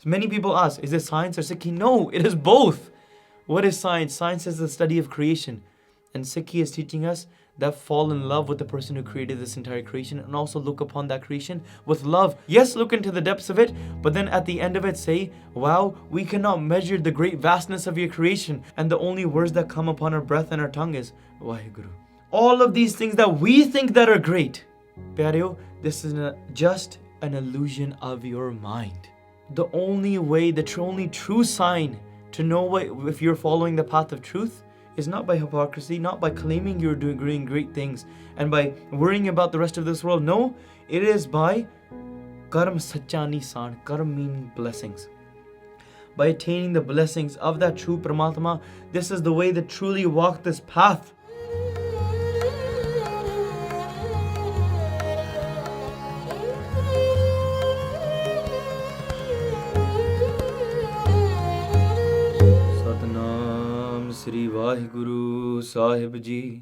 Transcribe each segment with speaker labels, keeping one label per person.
Speaker 1: Many people ask, is it science or Sikhi? No, it is both. What is science? Science is the study of creation. And Sikhi is teaching us that fall in love with the person who created this entire creation and also look upon that creation with love. Yes, look into the depths of it, but then at the end of it say, wow, we cannot measure the great vastness of your creation. And the only words that come upon our breath and our tongue is Vaheguru. All of these things that we think that are great, Pyareo, this is just an illusion of your mind. The only way, the only true sign to know if you're following the path of truth is not by hypocrisy, not by claiming you're doing great things and by worrying about the rest of this world. No, it is by karm sacha nisan, karm meaning blessings. By attaining the blessings of that true Paramatma, this is the way to truly walk this path. Sri Vaheguru Sahib Ji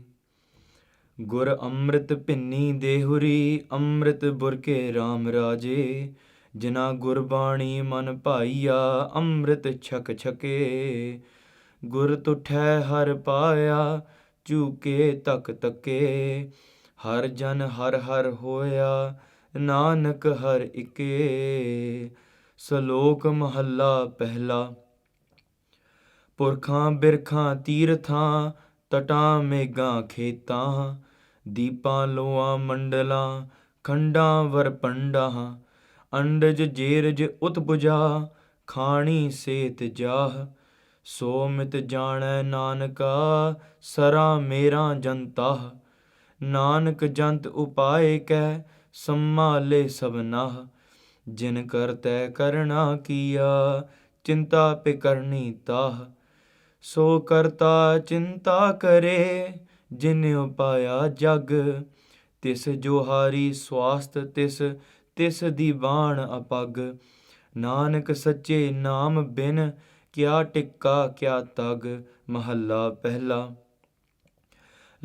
Speaker 1: Gur Amrit bhini dehuri Amrit burke Raam Raje Jina Gurbani man paiya Amrit chak chake Gur tuthai har paya Chuke tak take Har jan har hoya Nanak har ike Salok mahalla pehla ਪੁਰਖਾਂ ਬਿਰਖਾਂ ਤੀਰਥਾਂ ਤਟਾਂ ਮੇਘਾਂ ਖੇਤਾਂ ਦੀਪਾਂ ਲੋਆਂ ਮੰਡਲਾਂ ਖੰਡਾਂ ਵਰਪੰਡਾਂ ਅੰਡਜ ਜੇਰਜ ਉਤਪੁਜਾ ਖਾਣੀ ਸੇਤ ਜਾਹ ਸੋ ਮਿਤ ਜਾਣੈ ਨਾਨਕਾ ਸਰਾ ਮੇਰਾ ਜਨਤਾ ਨਾਨਕ ਜੰਤ ਉਪਾਏ ਕੈ ਸੰਮਾਲੇ ਸਭਨਾਹ ਜਿਨ ਕਰਤੈ ਕਰਣਾ ਕੀਆ ਚਿੰਤਾ ਪੇ ਕਰਨੀ ਤਾਹ ਸੋ ਕਰਤਾ ਚਿੰਤਾ ਕਰੇ ਜਿਨ ਉਪਾਇਆ ਜਗ ਤਿਸ ਜੋਹਾਰੀ ਸਵਾਸਤ ਤਿਸ ਦੀ ਬਾਣ ਅਪਗ ਨਾਨਕ ਸੱਚੇ ਨਾਮ ਬਿਨ ਕਿਆ ਟਿੱਕਾ ਕਿਆ ਤਗ ਮਹੱਲਾ ਪਹਿਲਾ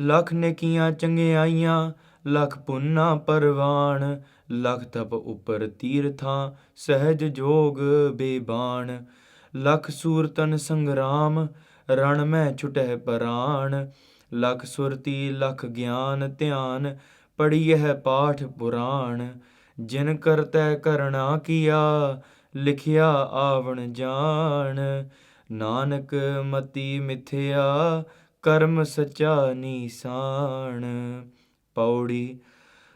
Speaker 1: ਲੱਖ ਨੇਕੀਆਂ ਚੰਗਿਆਈਆਂ ਲੱਖ ਪੁੰਨਾ ਪਰਵਾਨ ਲੱਖ ਤਪ ਉਪਰ ਤੀਰਥਾਂ ਸਹਿਜ ਜੋਗ ਬੇਬਾਨ ਲੱਖ ਸੂਰਤਨ ਸੰਗਰਾਮ ਰਣ ਮੈਂ ਛੁਟਹਿ ਪਰਾਣ ਲੱਖ ਸੁਰਤੀ ਲੱਖ ਗਿਆਨ ਧਿਆਨ ਪੜੀਐ ਪਾਠ ਪੁਰਾਣ ਜਿਨ ਕਰਤੈ ਕਰਣਾ ਕੀਆ ਲਿਖਿਆ ਆਵਣ ਜਾਣ ਨਾਨਕ ਮਤੀ ਮਿਥਿਆ ਕਰਮ ਸੱਚਾ ਨੀਸਾਨ ਪੌੜੀ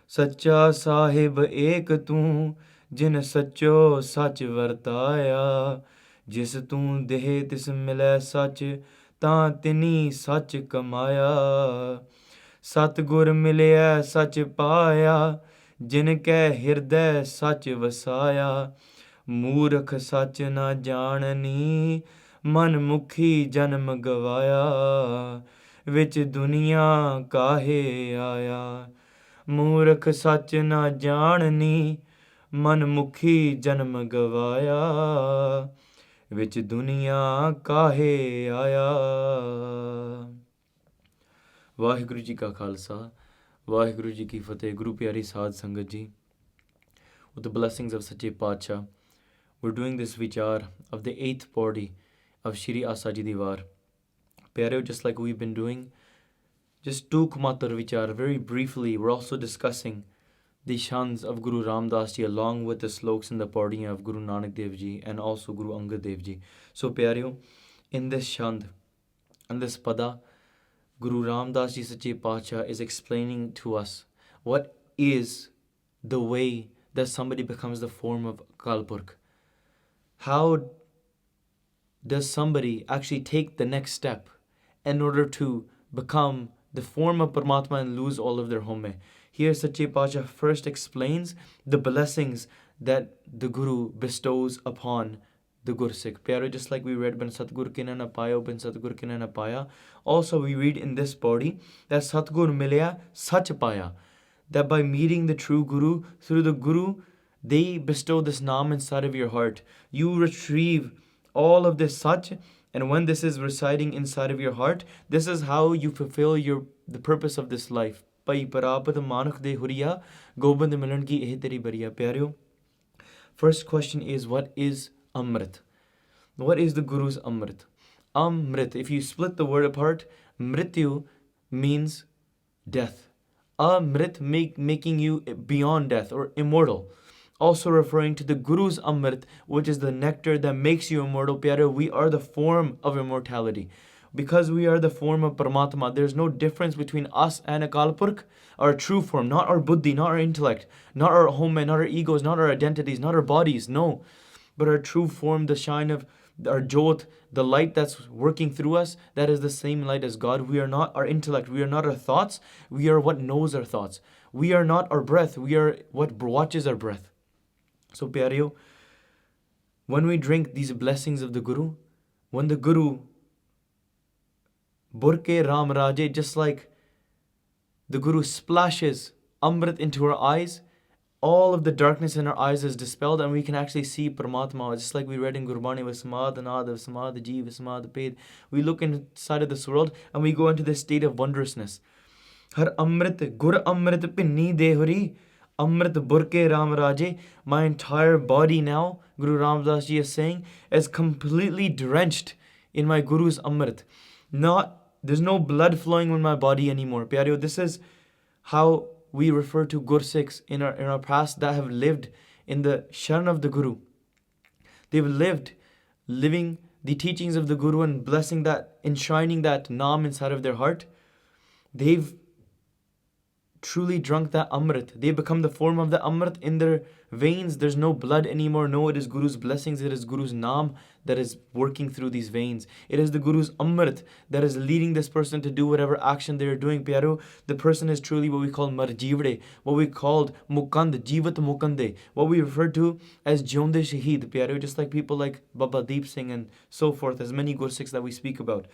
Speaker 1: ਸੱਚਾ ਸਾਹਿਬ ਏਕ ਤੂੰ ਜਿਨ ਸੱਚੋ ਸੱਚ ਵਰਤਾਇਆ ਜਿਸ ਤੂੰ ਦੇਹ ਤਿਸ ਮਿਲੈ ਸੱਚ ਤਾਂ ਤਿਨੀ ਸੱਚ ਕਮਾਇਆ ਸਤਿਗੁਰ ਮਿਲਿਆ ਸੱਚ ਪਾਇਆ ਜਿਨ ਕੈ ਹਿਰਦੈ ਸੱਚ ਵਸਾਇਆ ਮੂਰਖ ਸੱਚ ਨਾ ਜਾਣਨੀ ਮਨ ਮੁਖੀ ਜਨਮ ਗਵਾਇਆ ਵਿੱਚ ਦੁਨੀਆ ਕਾਹੇ ਆਇਆ ਮੂਰਖ ਸੱਚ ਨਾ ਜਾਣਨੀ ਮਨ ਮੁਖੀ ਜਨਮ ਗਵਾਇਆ ਵਿੱਚ ਦੁਨੀਆ ਕਾਹੇ ਆਇਆ। ਵਾਹਿਗੁਰੂ ਜੀ ਕਾ ਖਾਲਸਾ, ਵਾਹਿਗੁਰੂ ਜੀ ਕੀ ਫਤਿਹ। ਗੁਰੂ ਪਿਆਰੀ ਸਾਧ ਸੰਗਤ ਜੀ, with the blessings of Sache Pacha, we're doing this vichar of the 8th pauri of Shri Asaji di Vaar. Pyareo, just like we've been doing, just two kumatar vichar, very briefly, we're also discussing the shans of Guru Ram Das Ji along with the sloks and the pauri of Guru Nanak Dev Ji and also Guru Angad Dev Ji. So Pyareo, in this shand and this pada, Guru Ram Das Ji Sache Pacha is explaining to us what is the way that somebody becomes the form of Kalpurk. How does somebody actually take the next step in order to become the form of Paramatma and lose all of their home? Here Sache Pacha first explains the blessings that the Guru bestows upon the Gursikh. Pyaro, just like we read, Ben Satgur Kina na paya, Ben Satgur Kina na paya. Also we read in this body that Satgur Milya Sach paya. That by meeting the true Guru, through the Guru, they bestow this Naam inside of your heart. You retrieve all of this Sach, and when this is residing inside of your heart, this is how you fulfill the purpose of this life. Pai parapat manuk dehuri Gobind milan ki eh teri bariya. Pyareo, first question is, what is Amrit. What is the Guru's Amrit? Amrit, if you split the word apart, Mrityu means death. Amrit, making you beyond death or immortal. Also referring to the Guru's Amrit, which is the nectar that makes you immortal. Pyare, we are the form of immortality. Because we are the form of Paramatma, there's no difference between us and Akal Purkh, our true form, not our buddhi, not our intellect, not our home, not our egos, not our identities, not our bodies, no. But our true form, the shine of our Jot, the light that's working through us, that is the same light as God. We are not our intellect, we are not our thoughts, we are what knows our thoughts. We are not our breath, we are what watches our breath. So Pyareo, when we drink these blessings of the Guru, when the Guru Burke Raam Raje, just like the Guru splashes Amrit into our eyes, all of the darkness in our eyes is dispelled and we can actually see Paramatma. Just like we read in Gurbani, Vasamad, Anad, Vasamad, Jeev, Vasamad, Ped. We look inside of this world and we go into this state of wondrousness. Har Amrit, Gur Amrit bhini dehuri, Amrit Burke Raam Raje. My entire body now, Guru Ramdas Ji is saying, is completely drenched in my Guru's Amrit. There's no blood flowing in my body anymore. Pyareo, this is how we refer to Gursikhs in our past that have lived in the Sharan of the Guru. They've living the teachings of the Guru and blessing that, enshrining that Naam inside of their heart. They've truly drunk that Amrit. They become the form of the Amrit in their veins. There's no blood anymore. No, it is Guru's blessings. It is Guru's Naam that is working through these veins. It is the Guru's Amrit that is leading this person to do whatever action they are doing. Pyaro, the person is truly what we call Marjivde, what we called Mukand, Jivat Mukande, what we refer to as Jonde Shaheed. Pyaro, just like people like Baba Deep Singh and so forth, as many Gursikhs that we speak about.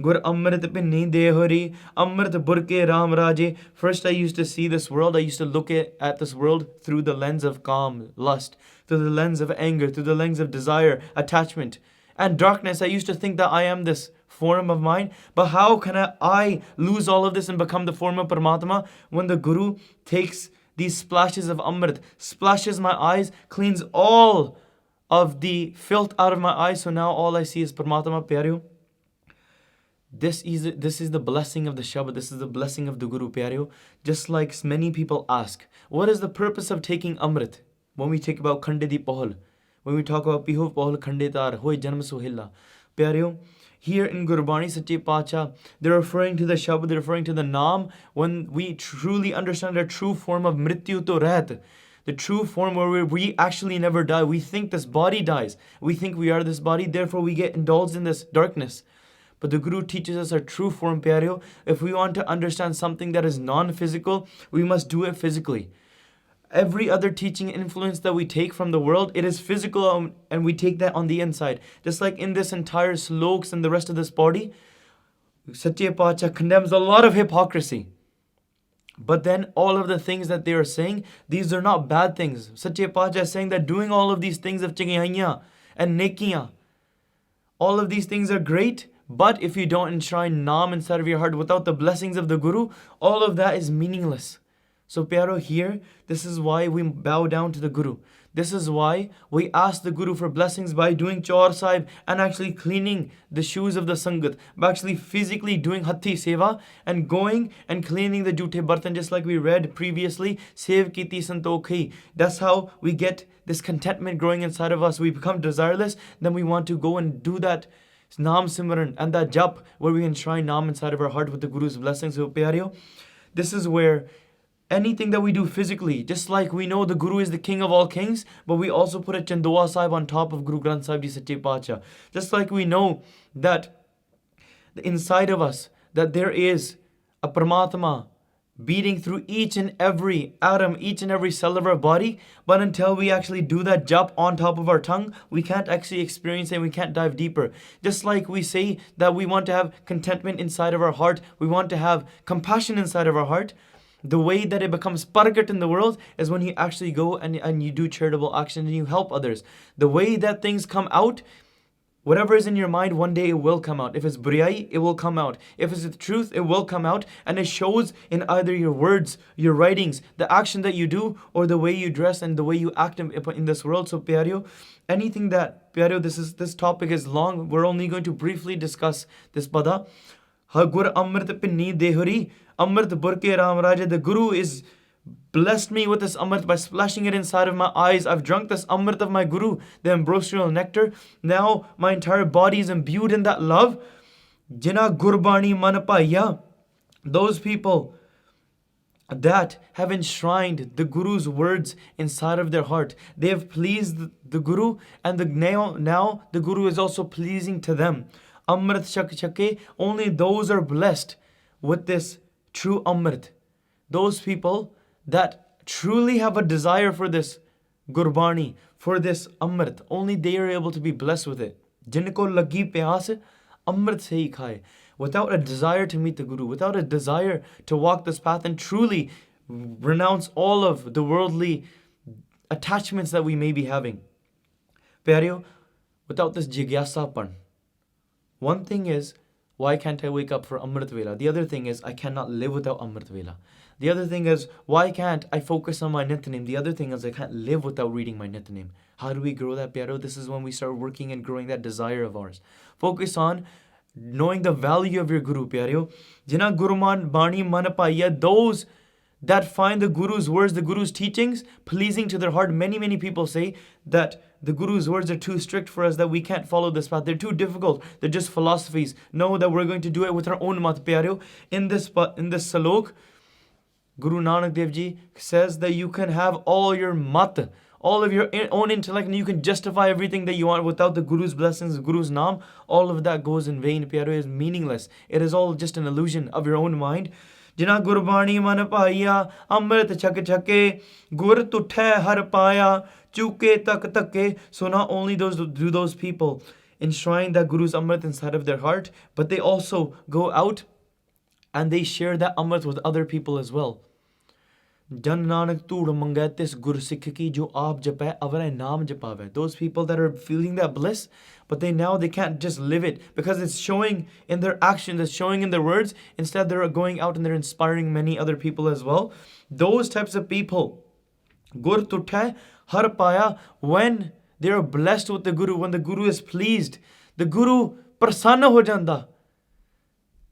Speaker 1: Gur Amrit bhini dehuri, Amrit Burke Raam Raje. First I used to see this world, I used to look at this world through the lens of calm, lust, through the lens of anger, through the lens of desire, attachment, and darkness. I used to think that I am this form of mine. But how can I lose all of this and become the form of Paramatma when the Guru takes these splashes of Amrit, splashes my eyes, cleans all of the filth out of my eyes, so now all I see is Paramatma. Pyareo, this is the blessing of the Shabad. This is the blessing of the Guru. Pyareo, just like many people ask, what is the purpose of taking Amrit? When we talk about Khande di Pahal, when we talk about Pihuv Pahal Khande Tar, Hoy Janam Suhilla. Pyareo, here in Gurbani Sache Pacha, they're referring to the Shabad, they're referring to the Naam, when we truly understand our true form of Mrityu to Rahat. The true form where we actually never die. We think this body dies. We think we are this body, therefore we get indulged in this darkness. But the Guru teaches us our true form, Pyareo. If we want to understand something that is non-physical, we must do it physically. Every other teaching influence that we take from the world, it is physical and we take that on the inside. Just like in this entire sloks and the rest of this body, Sache Pacha condemns a lot of hypocrisy. But then all of the things that they are saying, these are not bad things. Sache Pacha is saying that doing all of these things of chingayanya and nekiya, all of these things are great. But if you don't enshrine Naam inside of your heart without the blessings of the Guru, all of that is meaningless. So Pyaro, here, this is why we bow down to the Guru. This is why we ask the Guru for blessings by doing Chaur Sahib and actually cleaning the shoes of the Sangat, by actually physically doing Hathi Seva and going and cleaning the Jute Bartan, just like we read previously, Sev Kiti Santokhi. That's how we get this contentment growing inside of us. We become desireless, then we want to go and do that Naam Simran and that Jap where we enshrine Naam inside of our heart with the Guru's blessings. So Pyareo, this is where anything that we do physically, just like we know the Guru is the king of all kings, but we also put a Chandoa Sahib on top of Guru Granth Sahib Ji Sache Pacha. Just like we know that inside of us, that there is a Paramatma beating through each and every atom, each and every cell of our body. But until we actually do that jap on top of our tongue, we can't actually experience it, we can't dive deeper. Just like we say that we want to have contentment inside of our heart, we want to have compassion inside of our heart. The way that it becomes pargat in the world is when you actually go and you do charitable action and you help others. The way that things come out Whatever is in your mind, one day it will come out. If it's buriyai, it will come out. If it's the truth, it will come out. And it shows in either your words, your writings, the action that you do, or the way you dress and the way you act in this world. So, Pyareo, anything that, Pyareo, this topic is long. We're only going to briefly discuss this pada. Gur Amrit Pinni Dehuri, Amrit Burke Ram Raja. The Guru is blessed me with this Amrit by splashing it inside of my eyes. I've drunk this Amrit of my Guru, the ambrosial nectar. Now my entire body is imbued in that love. Jina Gurbani Manapaya. Those people that have enshrined the Guru's words inside of their heart. They have pleased the Guru, and now the Guru is also pleasing to them. Amrit Shak Shake, only those are blessed with this true Amrit. Those people that truly have a desire for this Gurbani, for this Amrit, only they are able to be blessed with it. Jinko lagi pyas Amrit se hi khaye. Without a desire to meet the Guru, without a desire to walk this path and truly renounce all of the worldly attachments that we may be having. Pyareo, without this jigyasapan. One thing is, why can't I wake up for Amrit Vela? The other thing is, I cannot live without Amrit Vela. The other thing is, why can't I focus on my Nityanim? The other thing is, I can't live without reading my Nityanim. How do we grow that, Pyareo? This is when we start working and growing that desire of ours. Focus on knowing the value of your Guru, Pyareo. Jina Guruman Bani Manapaya, those that find the Guru's words, the Guru's teachings, pleasing to their heart. Many people say that the Guru's words are too strict for us, that we can't follow this path. They're too difficult. They're just philosophies. No, that we're going to do it with our own mat, Pyareo. In this salok, Guru Nanak Dev Ji says that you can have all your mat, all of your own intellect, and you can justify everything that you want without the Guru's blessings, the Guru's Naam. All of that goes in vain, Pyareo, is meaningless. It is all just an illusion of your own mind. Jina Gurbani Man Paya, Amrit Chak Chake, Gur Tuthe Har Paya, Chuke Tak Take. So not only do those people enshrine that Guru's Amrit inside of their heart, but they also go out and they share that Amrit with other people as well. Jan Nanak Tood Mangatis Gur Sikh ki jo aap japai avare naam japave. Those people that are feeling that bliss, but they can't just live it because it's showing in their actions, it's showing in their words. Instead, they're going out and they're inspiring many other people as well. Those types of people, Gur Tuthe Har Paya, when they are blessed with the Guru, when the Guru is pleased, the Guru prasanna ho janda.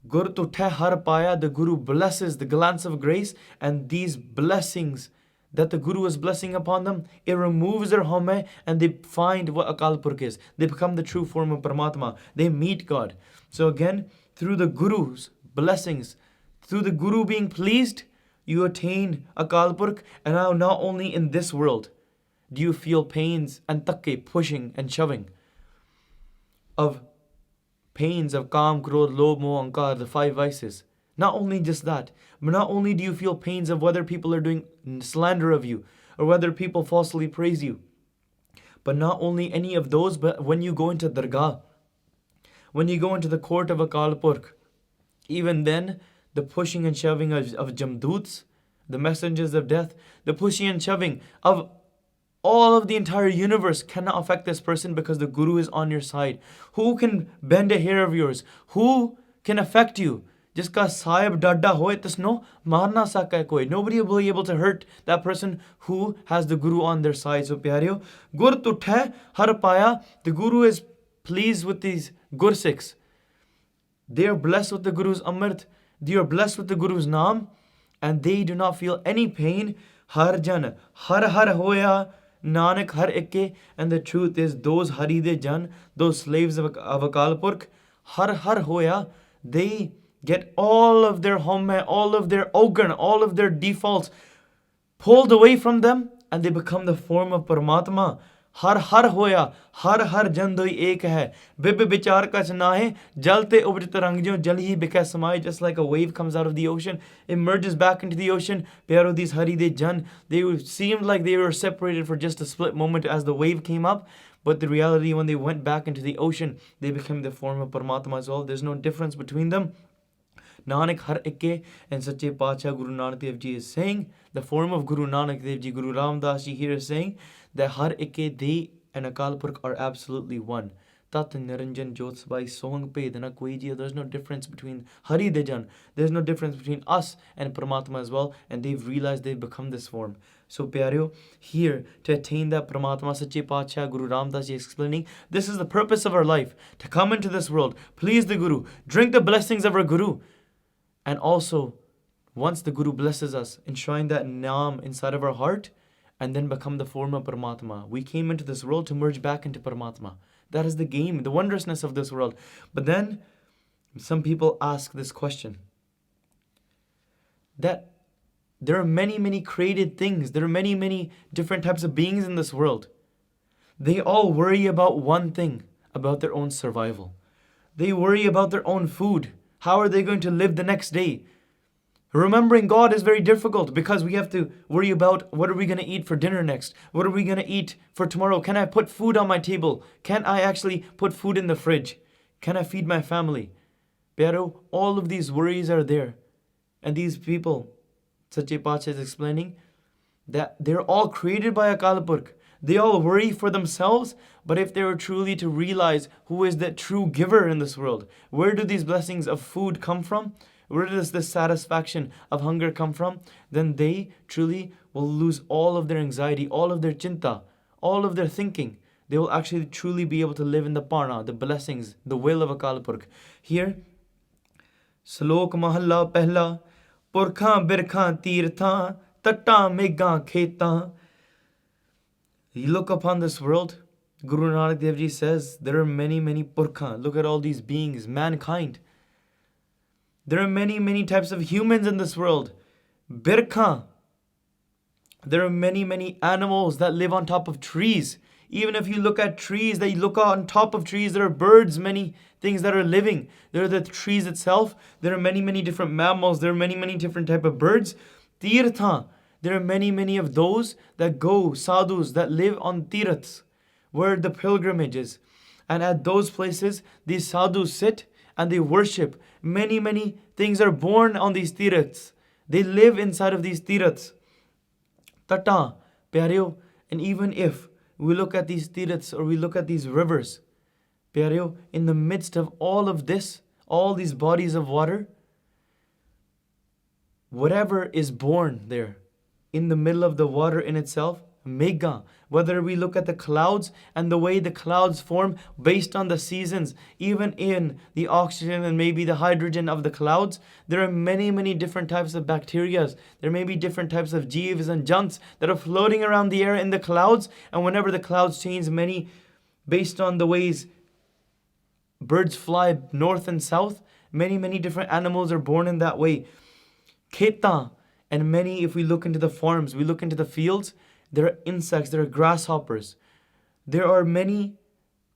Speaker 1: Gur Tuthe Har Paya, the Guru blesses the glance of grace, and these blessings that the Guru is blessing upon them, it removes their home and they find what Akal Purkh is. They become the true form of Paramatma. They meet God. So again, through the Guru's blessings, through the Guru being pleased, you attain Akal Purkh, and now not only in this world do you feel pains and takke, pushing and shoving of pains of Kam, Krodh, Lobh, Moh, Ankar, the 5 vices. Not only just that, but not only do you feel pains of whether people are doing slander of you or whether people falsely praise you, but not only any of those, but when you go into Dargah, when you go into the court of Akal Purkh, even then, the pushing and shoving of Jamdoots, the messengers of death, the pushing and shoving of all of the entire universe cannot affect this person because the Guru is on your side. Who can bend a hair of yours? Who can affect you? Jiska sahib dadda hoye tasno marna saka koi. Nobody will be able to hurt that person who has the Guru on their side. So Pyareo, Gur Tuthe Har Paya, the Guru is pleased with these Gursikhs. They are blessed with the Guru's Amrit. They are blessed with the Guru's Naam, and they do not feel any pain. Har Jan, Har Hoya, Nanak Har Ikke, and the truth is those Hari De Jan, those slaves of Akal Purkh, Har Hoya, they get all of their home, all of their ogan, all of their defaults pulled away from them, and they become the form of Paramatma. Har hoya, har jandoi ek hai. Bib bichar kach nahe, jalte ubrit rangjo, jal hi bika samai. Just like a wave comes out of the ocean, it merges back into the ocean. Pyaro, these Hari De Jan, they seemed like they were separated for just a split moment as the wave came up. But the reality, when they went back into the ocean, they became the form of Paramatma as well. There's no difference between them. Nanak Har Ikke, and Sache Pacha Guru Nanak Dev Ji is saying, the form of Guru Nanak Dev Ji, Guru Ram Das Ji here is saying that Har Ikke, they and Akal Purkh are absolutely one. Tat Niranjan Jyots Bhai Sohang Pe Dana Koi Ji. There's no difference between Hari Dejan. There's no difference between us and Paramatma as well. And they've realized they've become this form. So Pyareo, here to attain that Paramatma, Sache Pacha, Guru Ram Das Ji explaining, this is the purpose of our life, to come into this world, please the Guru, drink the blessings of our Guru. And also, once the Guru blesses us, enshrine that Naam inside of our heart, and then become the form of Paramatma. We came into this world to merge back into Paramatma. That is the game, the wondrousness of this world. But then, some people ask this question, that there are many, many created things. There are many, many different types of beings in this world. They all worry about one thing, about their own survival. They worry about their own food. How are they going to live the next day? Remembering God is very difficult because we have to worry about what are we going to eat for dinner next? What are we going to eat for tomorrow? Can I put food on my table? Can I actually put food in the fridge? Can I feed my family? Pero, all of these worries are there. And these people, Sache Pacha is explaining, that they're all created by Akal Purkh. They all worry for themselves, but if they were truly to realize who is the true giver in this world, where do these blessings of food come from? Where does this satisfaction of hunger come from? Then they truly will lose all of their anxiety, all of their chinta, all of their thinking. They will actually truly be able to live in the parna, the blessings, the will of Akal Purkh. Here, Slok Mahalla Pehla, Purkha Birkha Tirtha, Tatta Megha Kheta. You look upon this world, Guru Nanak Dev Ji says, there are many, many Purkha. Look at all these beings, mankind. There are many, many types of humans in this world. Birkha. There are many, many animals that live on top of trees. Even if you look at trees, that you look on top of trees, there are birds, many things that are living. There are the trees itself. There are many, many different mammals. There are many, many different type of birds. Tirtha. There are many, many of those that go, sadhus, that live on tirths, where the pilgrimage is. And at those places, these sadhus sit and they worship. Many, many things are born on these tirths. They live inside of these tirths. Tata, Pyareo, and even if we look at these tirths or we look at these rivers, Pyareo, in the midst of all of this, all these bodies of water, whatever is born there, in the middle of the water in itself, Megha, whether we look at the clouds and the way the clouds form based on the seasons, even in the oxygen and maybe the hydrogen of the clouds, there are many, many different types of bacteria. There may be different types of jeevs and junts that are floating around the air in the clouds. And whenever the clouds change, many, based on the ways birds fly north and south, many, many different animals are born in that way. Kheta, and many, if we look into the farms, we look into the fields, there are insects, there are grasshoppers. There are many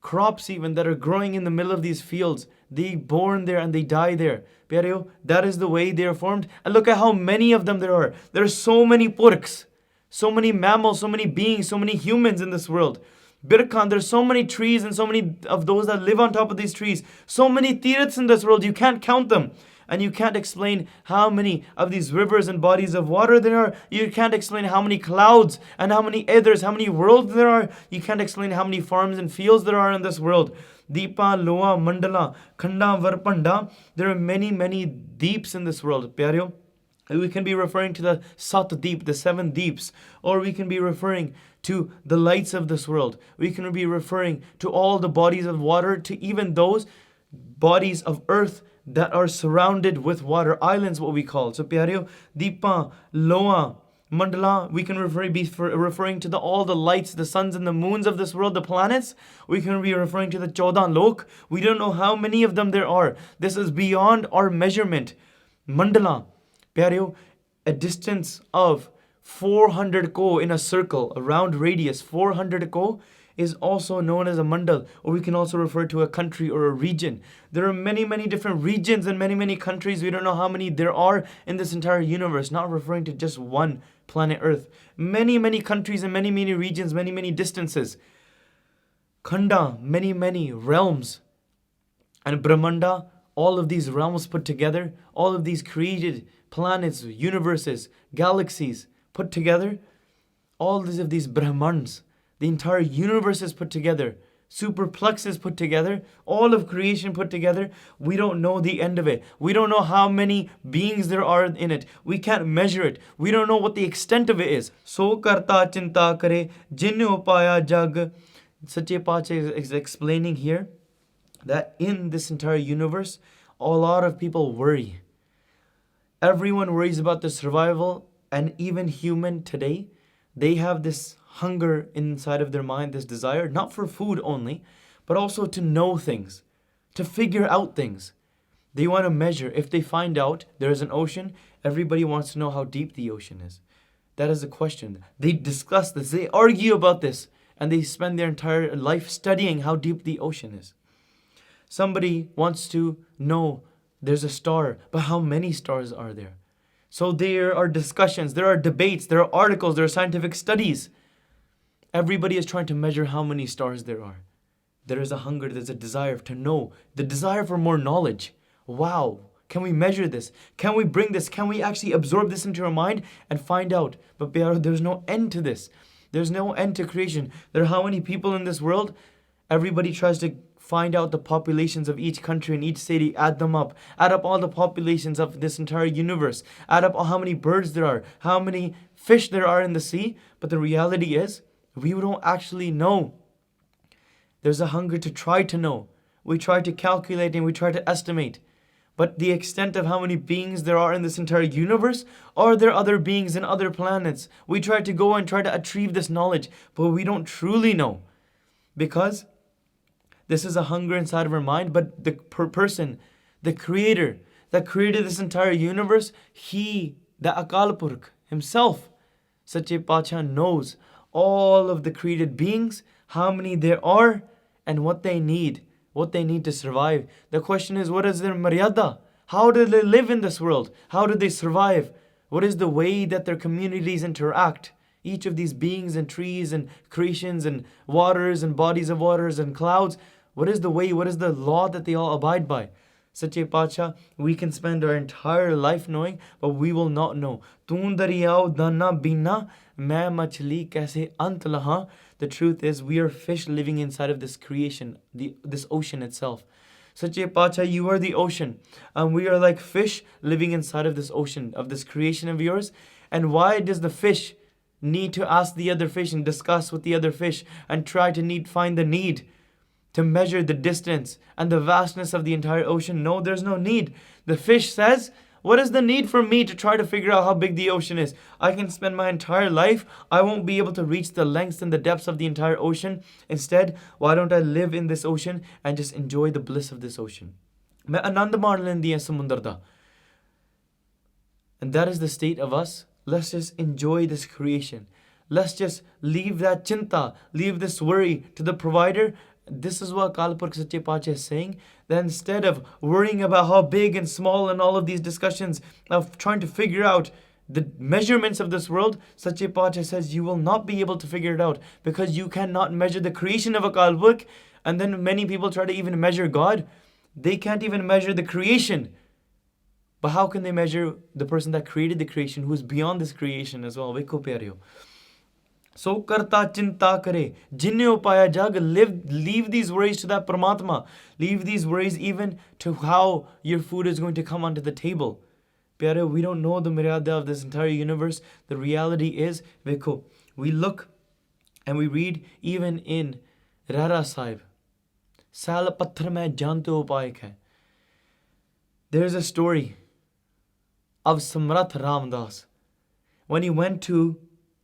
Speaker 1: crops even that are growing in the middle of these fields. They born there and they die there. Pyareo, that is the way they are formed. And look at how many of them there are. There are so many purkhs, so many mammals, so many beings, so many humans in this world. Birkhan, there's so many trees and so many of those that live on top of these trees. So many tirths in this world, you can't count them. And you can't explain how many of these rivers and bodies of water there are. You can't explain how many clouds and how many ethers, how many worlds there are. You can't explain how many farms and fields there are in this world. Deepa, Loa, Mandala, Khanda, Varpanda. There are many, many deeps in this world. Pyareo, we can be referring to the Sat Deep, the 7 deeps. Or we can be referring to the lights of this world. We can be referring to all the bodies of water, to even those bodies of earth that are surrounded with water, islands what we call. So Pyareo, Deepa, Loa, Mandala, we can be referring to all the lights, the suns and the moons of this world, the planets. We can be referring to the Chaudan Lok. We don't know how many of them there are. This is beyond our measurement. Mandala, Pyareo, a distance of 400 ko in a circle, a round radius, 400 ko, is also known as a mandal, or we can also refer to a country or a region. There are many, many different regions and many, many countries. We don't know how many there are in this entire universe, not referring to just one planet Earth. Many, many countries and many, many regions, many, many distances. Khanda, many, many realms. And Brahmanda, all of these realms put together, all of these created planets, universes, galaxies put together, all of these Brahmans, the entire universe is put together. superplexes put together, all of creation put together, we don't know the end of it. We don't know how many beings there are in it. We can't measure it. We don't know what the extent of it is. So karta chinta kare jin upaya jag. Sache Pacha is explaining here that in this entire universe, a lot of people worry. Everyone worries about the survival, and even human today, they have this hunger inside of their mind, this desire, not for food only, but also to know things, to figure out things. They want to measure. If they find out there is an ocean, everybody wants to know how deep the ocean is. That is a question. They discuss this, they argue about this, and they spend their entire life studying how deep the ocean is. Somebody wants to know there's a star, but how many stars are there? So there are discussions, there are debates, there are articles, there are scientific studies. Everybody is trying to measure how many stars there are. There is a hunger, there's a desire to know, the desire for more knowledge. Wow, can we measure this? Can we bring this? Can we actually absorb this into our mind and find out? But there's no end to this. There's no end to creation. There are how many people in this world? Everybody tries to find out the populations of each country and each city, add them up. Add up all the populations of this entire universe. Add up how many birds there are, how many fish there are in the sea. But the reality is, we don't actually know. There's a hunger to try to know. We try to calculate and we try to estimate. But the extent of how many beings there are in this entire universe, are there other beings in other planets? We try to go and try to achieve this knowledge, but we don't truly know. Because this is a hunger inside of our mind, but the person, the creator that created this entire universe, he, the Akal Purkh himself, Sache Pacha knows all of the created beings, how many there are, and what they need to survive. The question is, what is their maryada? How do they live in this world? How do they survive? What is the way that their communities interact? Each of these beings and trees and creations and waters and bodies of waters and clouds, what is the way, what is the law that they all abide by? Sache Pacha, we can spend our entire life knowing, but we will not know. Toon dariyao dana bina, main machli kaise ant laha. The truth is, we are fish living inside of this creation, this ocean itself. Sache Pacha, you are the ocean, and we are like fish living inside of this ocean, of this creation of yours. And why does the fish need to ask the other fish and discuss with the other fish and try to find the need to measure the distance and the vastness of the entire ocean? No, there's no need. The fish says, what is the need for me to try to figure out how big the ocean is? I can spend my entire life, I won't be able to reach the lengths and the depths of the entire ocean. Instead, why don't I live in this ocean and just enjoy the bliss of this ocean? And that is the state of us. Let's just enjoy this creation. Let's just leave that chinta, leave this worry to the provider. This is what Akal Purkh Sache Pacha is saying, that instead of worrying about how big and small and all of these discussions of trying to figure out the measurements of this world, Sache Pacha says you will not be able to figure it out because you cannot measure the creation of Akal Purkh. And then many people try to even measure God. They can't even measure the creation. But how can they measure the person that created the creation, who is beyond this creation as well? Vekho pyareo. So karta chinta kare, jinne upaya jag, leave these worries to that Paramatma. Leave these worries even to how your food is going to come onto the table. Pyare, we don't know the maryada of this entire universe. The reality is, Vekho, we look and we read even in Rara Sahib, Sal Patthar mein jante upay hai. There's a story of Samrath Ramdas. When he went to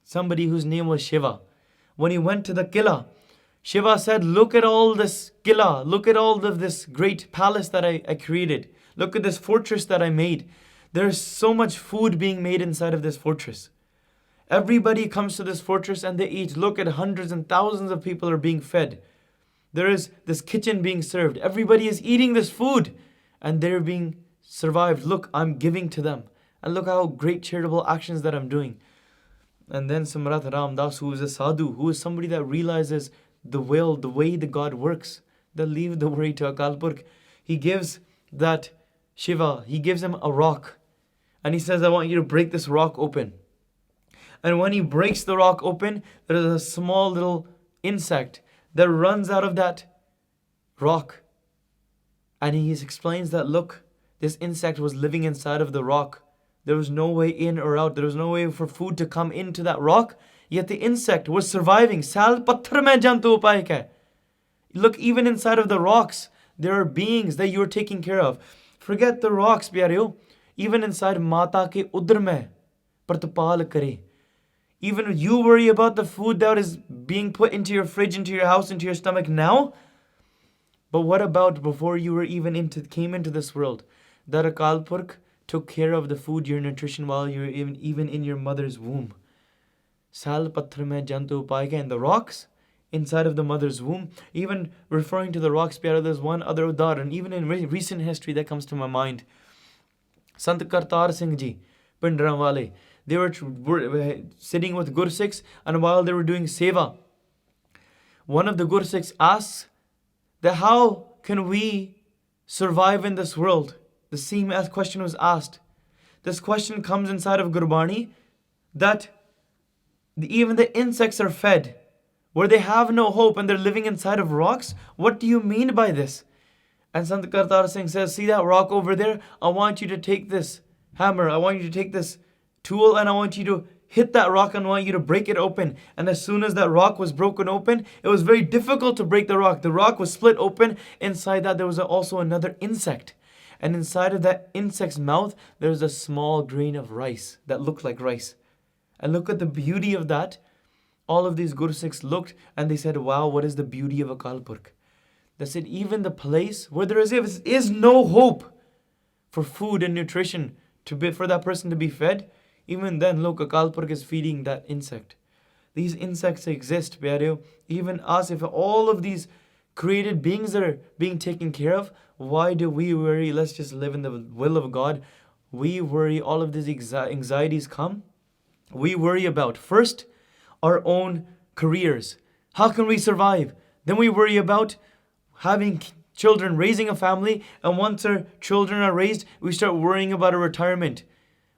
Speaker 1: somebody whose name was Shiva. When he went to the Killa, Shiva said, look at all this Killa, look at all of this great palace that I created. Look at this fortress that I made. There's so much food being made inside of this fortress. Everybody comes to this fortress and they eat. Look at hundreds and thousands of people are being fed. There is this kitchen being served. Everybody is eating this food and they're being survived. Look, I'm giving to them. And look how great charitable actions that I'm doing. And then Samrath Ramdas, who is a sadhu, who is somebody that realizes the way the God works, that leave the worry to Akal Purkh. He gives that Shiva, he gives him a rock. And he says, I want you to break this rock open. And when he breaks the rock open, there is a small little insect that runs out of that rock. And he explains that, look, this insect was living inside of the rock. There was no way in or out. There was no way for food to come into that rock. Yet the insect was surviving. Sal patthar mein jantu upay kya? Look, even inside of the rocks, there are beings that you are taking care of. Forget the rocks, pyareo. Even inside Mata ke udar mein pratpal kare. Even you worry about the food that is being put into your fridge, into your house, into your stomach now. But what about before you were came into this world? That Akal Purkh took care of the food, your nutrition, while you were even in your mother's womb. Sal patthar mein jantu upay kya? In the rocks, inside of the mother's womb. Even referring to the rocks, pyara, there's one other udaharan, even in recent history that comes to my mind. Sant Kartar Singh Ji, Bhindranwale, they were sitting with Gursikhs, and while they were doing seva, one of the Gursikhs asks that how can we survive in this world? The same question was asked. This question comes inside of Gurbani, that even the insects are fed, where they have no hope and they're living inside of rocks. What do you mean by this? And Sant Kartar Singh says, see that rock over there? I want you to take this hammer. I want you to take this tool, and I want you to hit that rock, and I want you to break it open. And as soon as that rock was broken open, it was very difficult to break the rock. The rock was split open. Inside that, there was also another insect. And inside of that insect's mouth, there was a small grain of rice that looked like rice. And look at the beauty of that. All of these Gursikhs looked and they said, wow, what is the beauty of Akal Purkh? They said, even the place where there is no hope for food and nutrition for that person to be fed, even then, look, Akal Purkh is feeding that insect. These insects exist, pyareo. Even us, if all of these created beings are being taken care of, why do we worry? Let's just live in the will of God. We worry, all of these anxieties come. We worry about, first, our own careers. How can we survive? Then we worry about having children, raising a family. And once our children are raised, we start worrying about a retirement.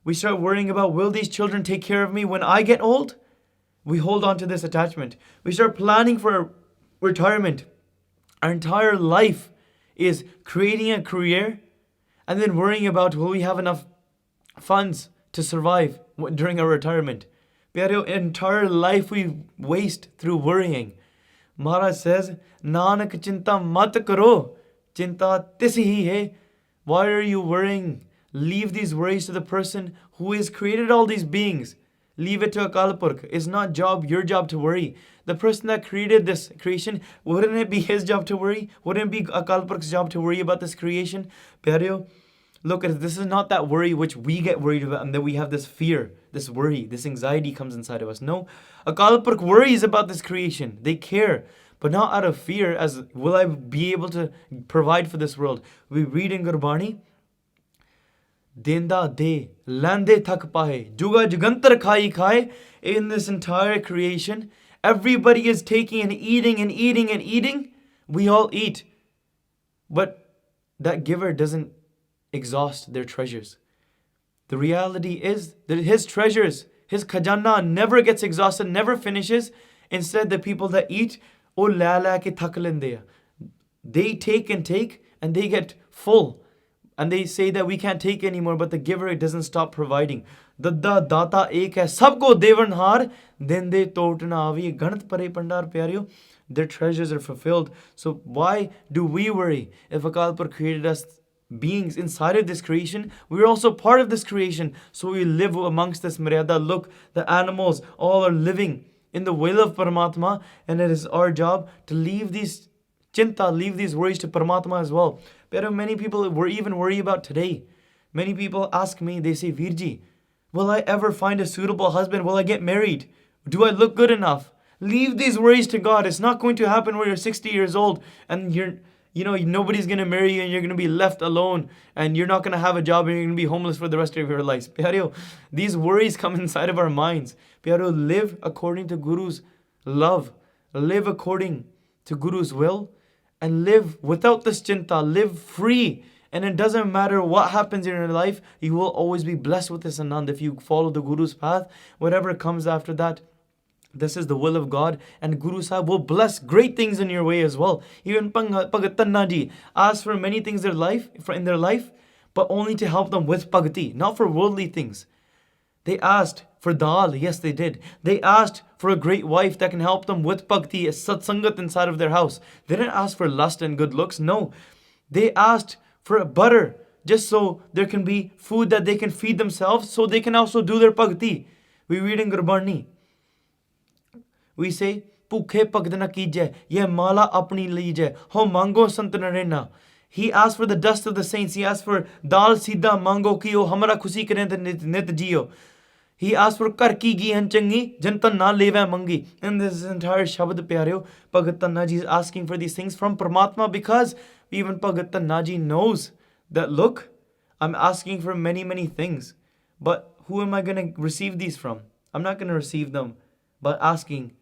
Speaker 1: We start worrying about, will these children take care of me when I get old? We hold on to this attachment. We start planning for retirement. Our entire life is creating a career and then worrying about, will we have enough funds to survive during our retirement? Pyareo, entire life we waste through worrying. Maharaj says, Nanak chinta mat karo, chinta tis hi hai. Why are you worrying? Leave these worries to the person who has created all these beings. Leave it to Akal Purkh. It's not your job to worry. The person that created this creation, wouldn't it be his job to worry? Wouldn't it be Akal Purkh's job to worry about this creation? Pyareo, look, this is not that worry which we get worried about, and then we have this fear, this worry, this anxiety comes inside of us. No, Akal Purkh worries about this creation. They care, but not out of fear as, will I be able to provide for this world? We read in Gurbani, Denda de, lande thak pahe, juga jugantar khai khai. In this entire creation, everybody is taking and eating and eating and eating. We all eat. But that giver doesn't exhaust their treasures. The reality is that his treasures, his khajana never gets exhausted, never finishes. Instead, the people that eat, oh la la ke thak lende. They take and they get full. And they say that we can't take anymore, but the giver doesn't stop providing. Dadda data ek hai, sabko devan har, then they totna avi ganat pare pandar pyareo. Their treasures are fulfilled. So why do we worry? If Akal Purkh created us beings inside of this creation, we are also part of this creation. So we live amongst this maryada. Look, the animals all are living in the will of Paramatma, and it is our job to leave these chinta, leave these worries to Paramatma as well. But many people even worry about today. Many people ask me, they say, Virji, will I ever find a suitable husband? Will I get married? Do I look good enough? Leave these worries to God. It's not going to happen when you're 60 years old and nobody's going to marry you and you're going to be left alone and you're not going to have a job and you're going to be homeless for the rest of your life. Pyareo, these worries come inside of our minds. Pyareo, live according to Guru's love. Live according to Guru's will. And live without this chinta, live free. And it doesn't matter what happens in your life, you will always be blessed with this anand if you follow the Guru's path. Whatever comes after that, This is the will of God, and Guru Sahib will bless great things in your way as well. Even Bhagat Tanna Ji asked for many things in their life, but only to help them with bhakti, not for worldly things. They asked for dal, yes they did. They asked for a great wife that can help them with bhakti, a satsangat inside of their house. They didn't ask for lust and good looks, no. They asked for butter, just so there can be food that they can feed themselves, so they can also do their bhakti. We read in Gurbani. We say, Pukhe Pagd na kijai, ye mala apni lijai, ho mango sant narena. He asked for the dust of the saints. He asked for dal sidha mango kiyo, hamara khushi kare nit jiyo. He asked for kar ki gi han changi, jantan na leve mangi. And this entire Shabad Pyareo, Bhagat Tanna Ji is asking for these things from Paramatma, because even Bhagat Tanna Ji knows that, look, I'm asking for many, many things. But who am I going to receive these from? I'm not going to receive them by asking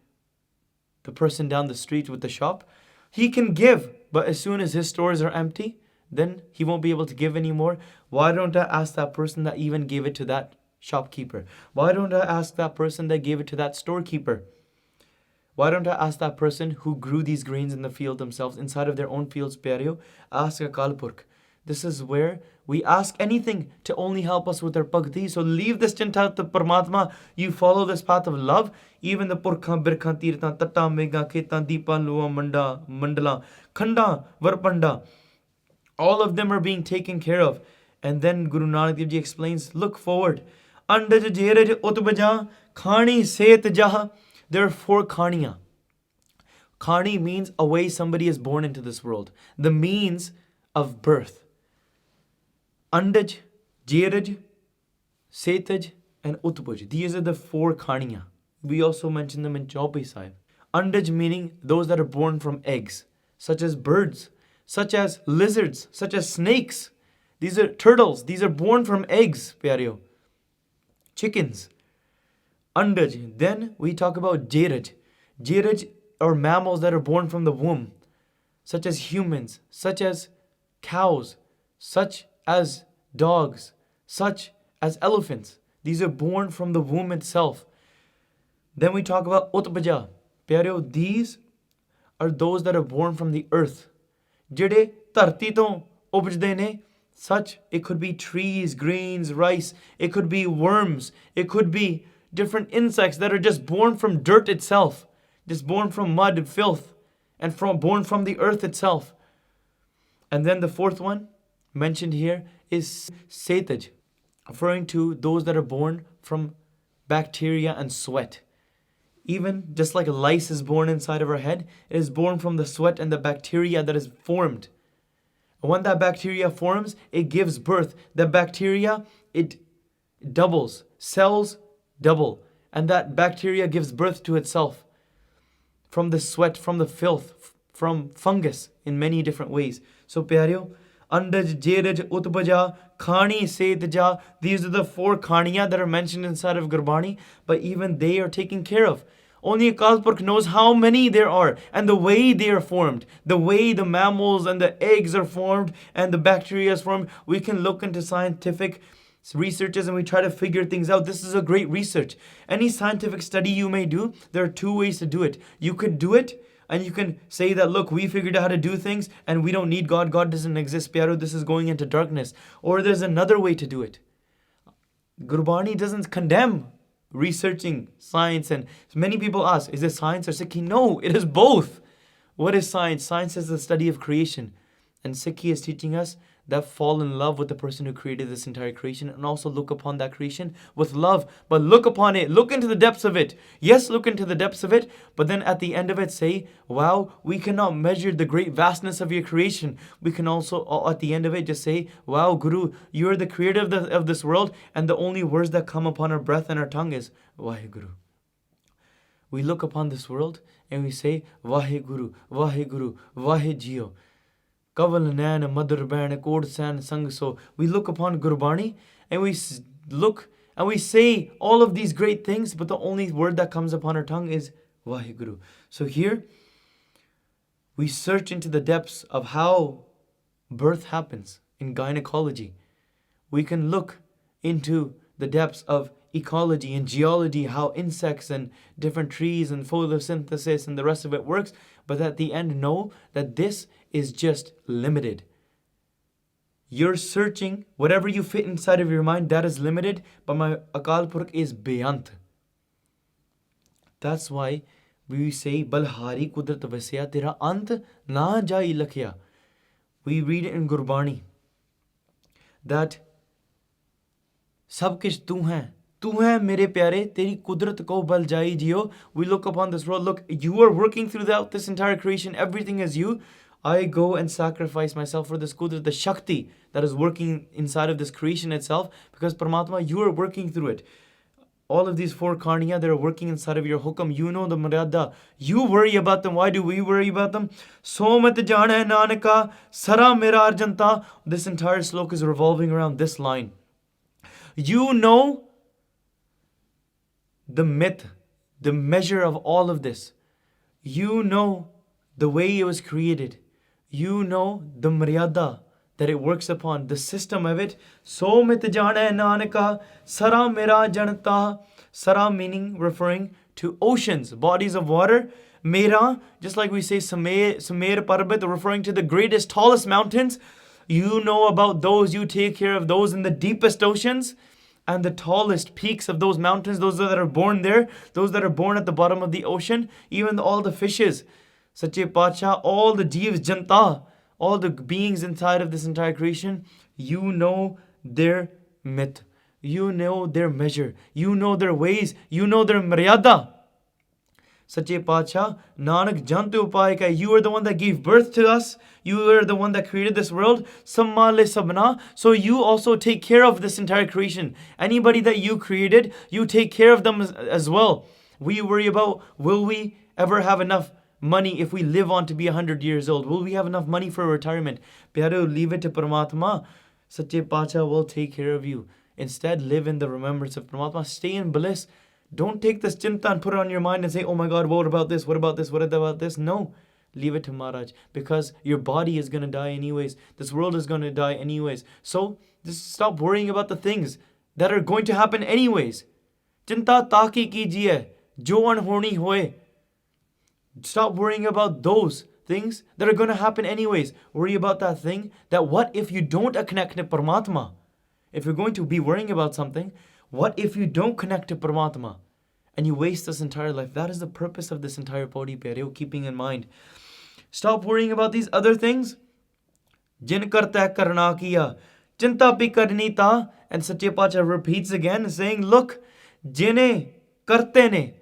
Speaker 1: the person down the street with the shop. He can give, but as soon as his stores are empty, then he won't be able to give anymore. Why don't I ask that person that even gave it to that shopkeeper? Why don't I ask that person that gave it to that storekeeper? Why don't I ask that person who grew these grains in the field themselves, inside of their own fields, Pyareo? Ask Akal Purkh. This is where we ask anything to only help us with our bhakti. So leave this chinta to Paramatma. You follow this path of love. Even the Purkha, Birkha, Tirtha, Tata, Mega, Ketan, Deepa, Lua, Mandala, Khanda, Varpanda. All of them are being taken care of. And then Guru Nanak Dev Ji explains, look forward. Andaj Jeraj Utbaja, Khani Set Jaha. There are 4 Khaniya. Khani means a way somebody is born into this world. The means of birth. Andaj, Jeraj, Setaj, and Utpaj. These are the 4 Khaniya. We also mention them in Chaupai Sahib. Andaj meaning those that are born from eggs, such as birds, such as lizards, such as snakes. These are turtles. These are born from eggs, Pyareo. Chickens. Andaj. Then we talk about Jeraj. Jeraj are mammals that are born from the womb, such as humans, such as cows, such as dogs, such as elephants. These are born from the womb itself. Then we talk about Utpaja. Pyareo, these are those that are born from the earth. Jede dharti to upjde ne. Such, it could be trees, grains, rice. It could be worms. It could be different insects that are just born from dirt itself. Just born from mud, filth, and born from the earth itself. And then the 4th one mentioned here is Setaj, referring to those that are born from bacteria and sweat. Even just like a lice is born inside of our head, it is born from the sweat and the bacteria that is formed. And when that bacteria forms, it gives birth. The bacteria, it doubles. Cells double. And that bacteria gives birth to itself. From the sweat, from the filth, from fungus in many different ways. So Pyareo, Andaj, Jeraj, Utpaja, Khani, Setja. These are the 4 Khaniya that are mentioned inside of Gurbani. But even they are taken care of. Only Akal Purkh knows how many there are and the way they are formed. The way the mammals and the eggs are formed and the bacteria is formed. We can look into scientific researches and we try to figure things out. This is a great research. Any scientific study you may do, there are 2 ways to do it. You could do it and you can say that, look, we figured out how to do things and we don't need God. God doesn't exist. Pyaro, this is going into darkness. Or there's another way to do it. Gurbani doesn't condemn researching science, and many people ask, is it science or Sikhi? No, it is both. What is science? Science is the study of creation, and Sikhi is teaching us that fall in love with the person who created this entire creation and also look upon that creation with love. But look upon it, look into the depths of it. Yes, look into the depths of it, but then at the end of it say, wow, we cannot measure the great vastness of your creation. We can also at the end of it just say, wow, Guru, you are the creator of this world, and the only words that come upon our breath and our tongue is Vaheguru. We look upon this world and we say Vaheguru, Vaheguru, Vahejio. Kaval Nan, Mother Ban, Kod San Sang. So we look upon Gurbani and we look and we say all of these great things, but the only word that comes upon our tongue is Vaheguru. So here we search into the depths of how birth happens in gynecology. We can look into the depths of ecology and geology, how insects and different trees and photosynthesis and the rest of it works. But at the end, know that this is just limited. You're searching, whatever you fit inside of your mind, that is limited. But my Akal Purkh is beyond. That's why we say, Balhari Kudrat Vasya Tera Ant Na Jai Lakhya. We read it in Gurbani that Sab kish tu hai mere pyare, teri kudrat ko bal jai jiyo. We look upon this world, look, you are working throughout this entire creation, everything is you. I go and sacrifice myself for this kudrat, the Shakti that is working inside of this creation itself, because Paramatma, you are working through it. All of these 4 karniya, they're working inside of your hukam. You know the maryada. You worry about them. Why do we worry about them? Somat jana nanaka sara mera arjanta. This entire sloka is revolving around this line. You know the myth, the measure of all of this. You know the way it was created. You know the maryada that it works upon, the system of it. So mit jana nanaka sara mera janata. Sara meaning referring to oceans, bodies of water. Mera, just like we say Sumer Parbat, referring to the greatest, tallest mountains. You know about those, you take care of those in the deepest oceans. And the tallest peaks of those mountains, those that are born there, those that are born at the bottom of the ocean, even all the fishes, Sache Pacha, all the Jeevs, Janta, all the beings inside of this entire creation, you know their myth, you know their measure, you know their ways, you know their maryada. Sache Pacha, Nanak Jantu Upayaka, you are the one that gave birth to us. You are the one that created this world. Sammale Sabna. So you also take care of this entire creation. Anybody that you created, you take care of them as well. We worry about, will we ever have enough money if we live on to be 100 years old? Will we have enough money for retirement? Pyaro, leave it to Paramatma. Sache Pacha will take care of you. Instead, live in the remembrance of Paramatma. Stay in bliss. Don't take this chinta and put it on your mind and say, oh my God, what about this? What about this? What about this? No. Leave it to Maharaj. Because your body is going to die anyways. This world is going to die anyways. So, just stop worrying about the things that are going to happen anyways. Chinta taki kijiye, jo anhoni hoye. Stop worrying about those things that are going to happen anyways. Worry about that thing that what if you don't connect to Paramatma? If you're going to be worrying about something, what if you don't connect to Paramatma and you waste this entire life? That is the purpose of this entire Pauri Pyareo, keeping in mind. Stop worrying about these other things. Jin karta karna kiya, chinta pi karni ta. And Sache Pacha repeats again, saying, look, jine karte ne,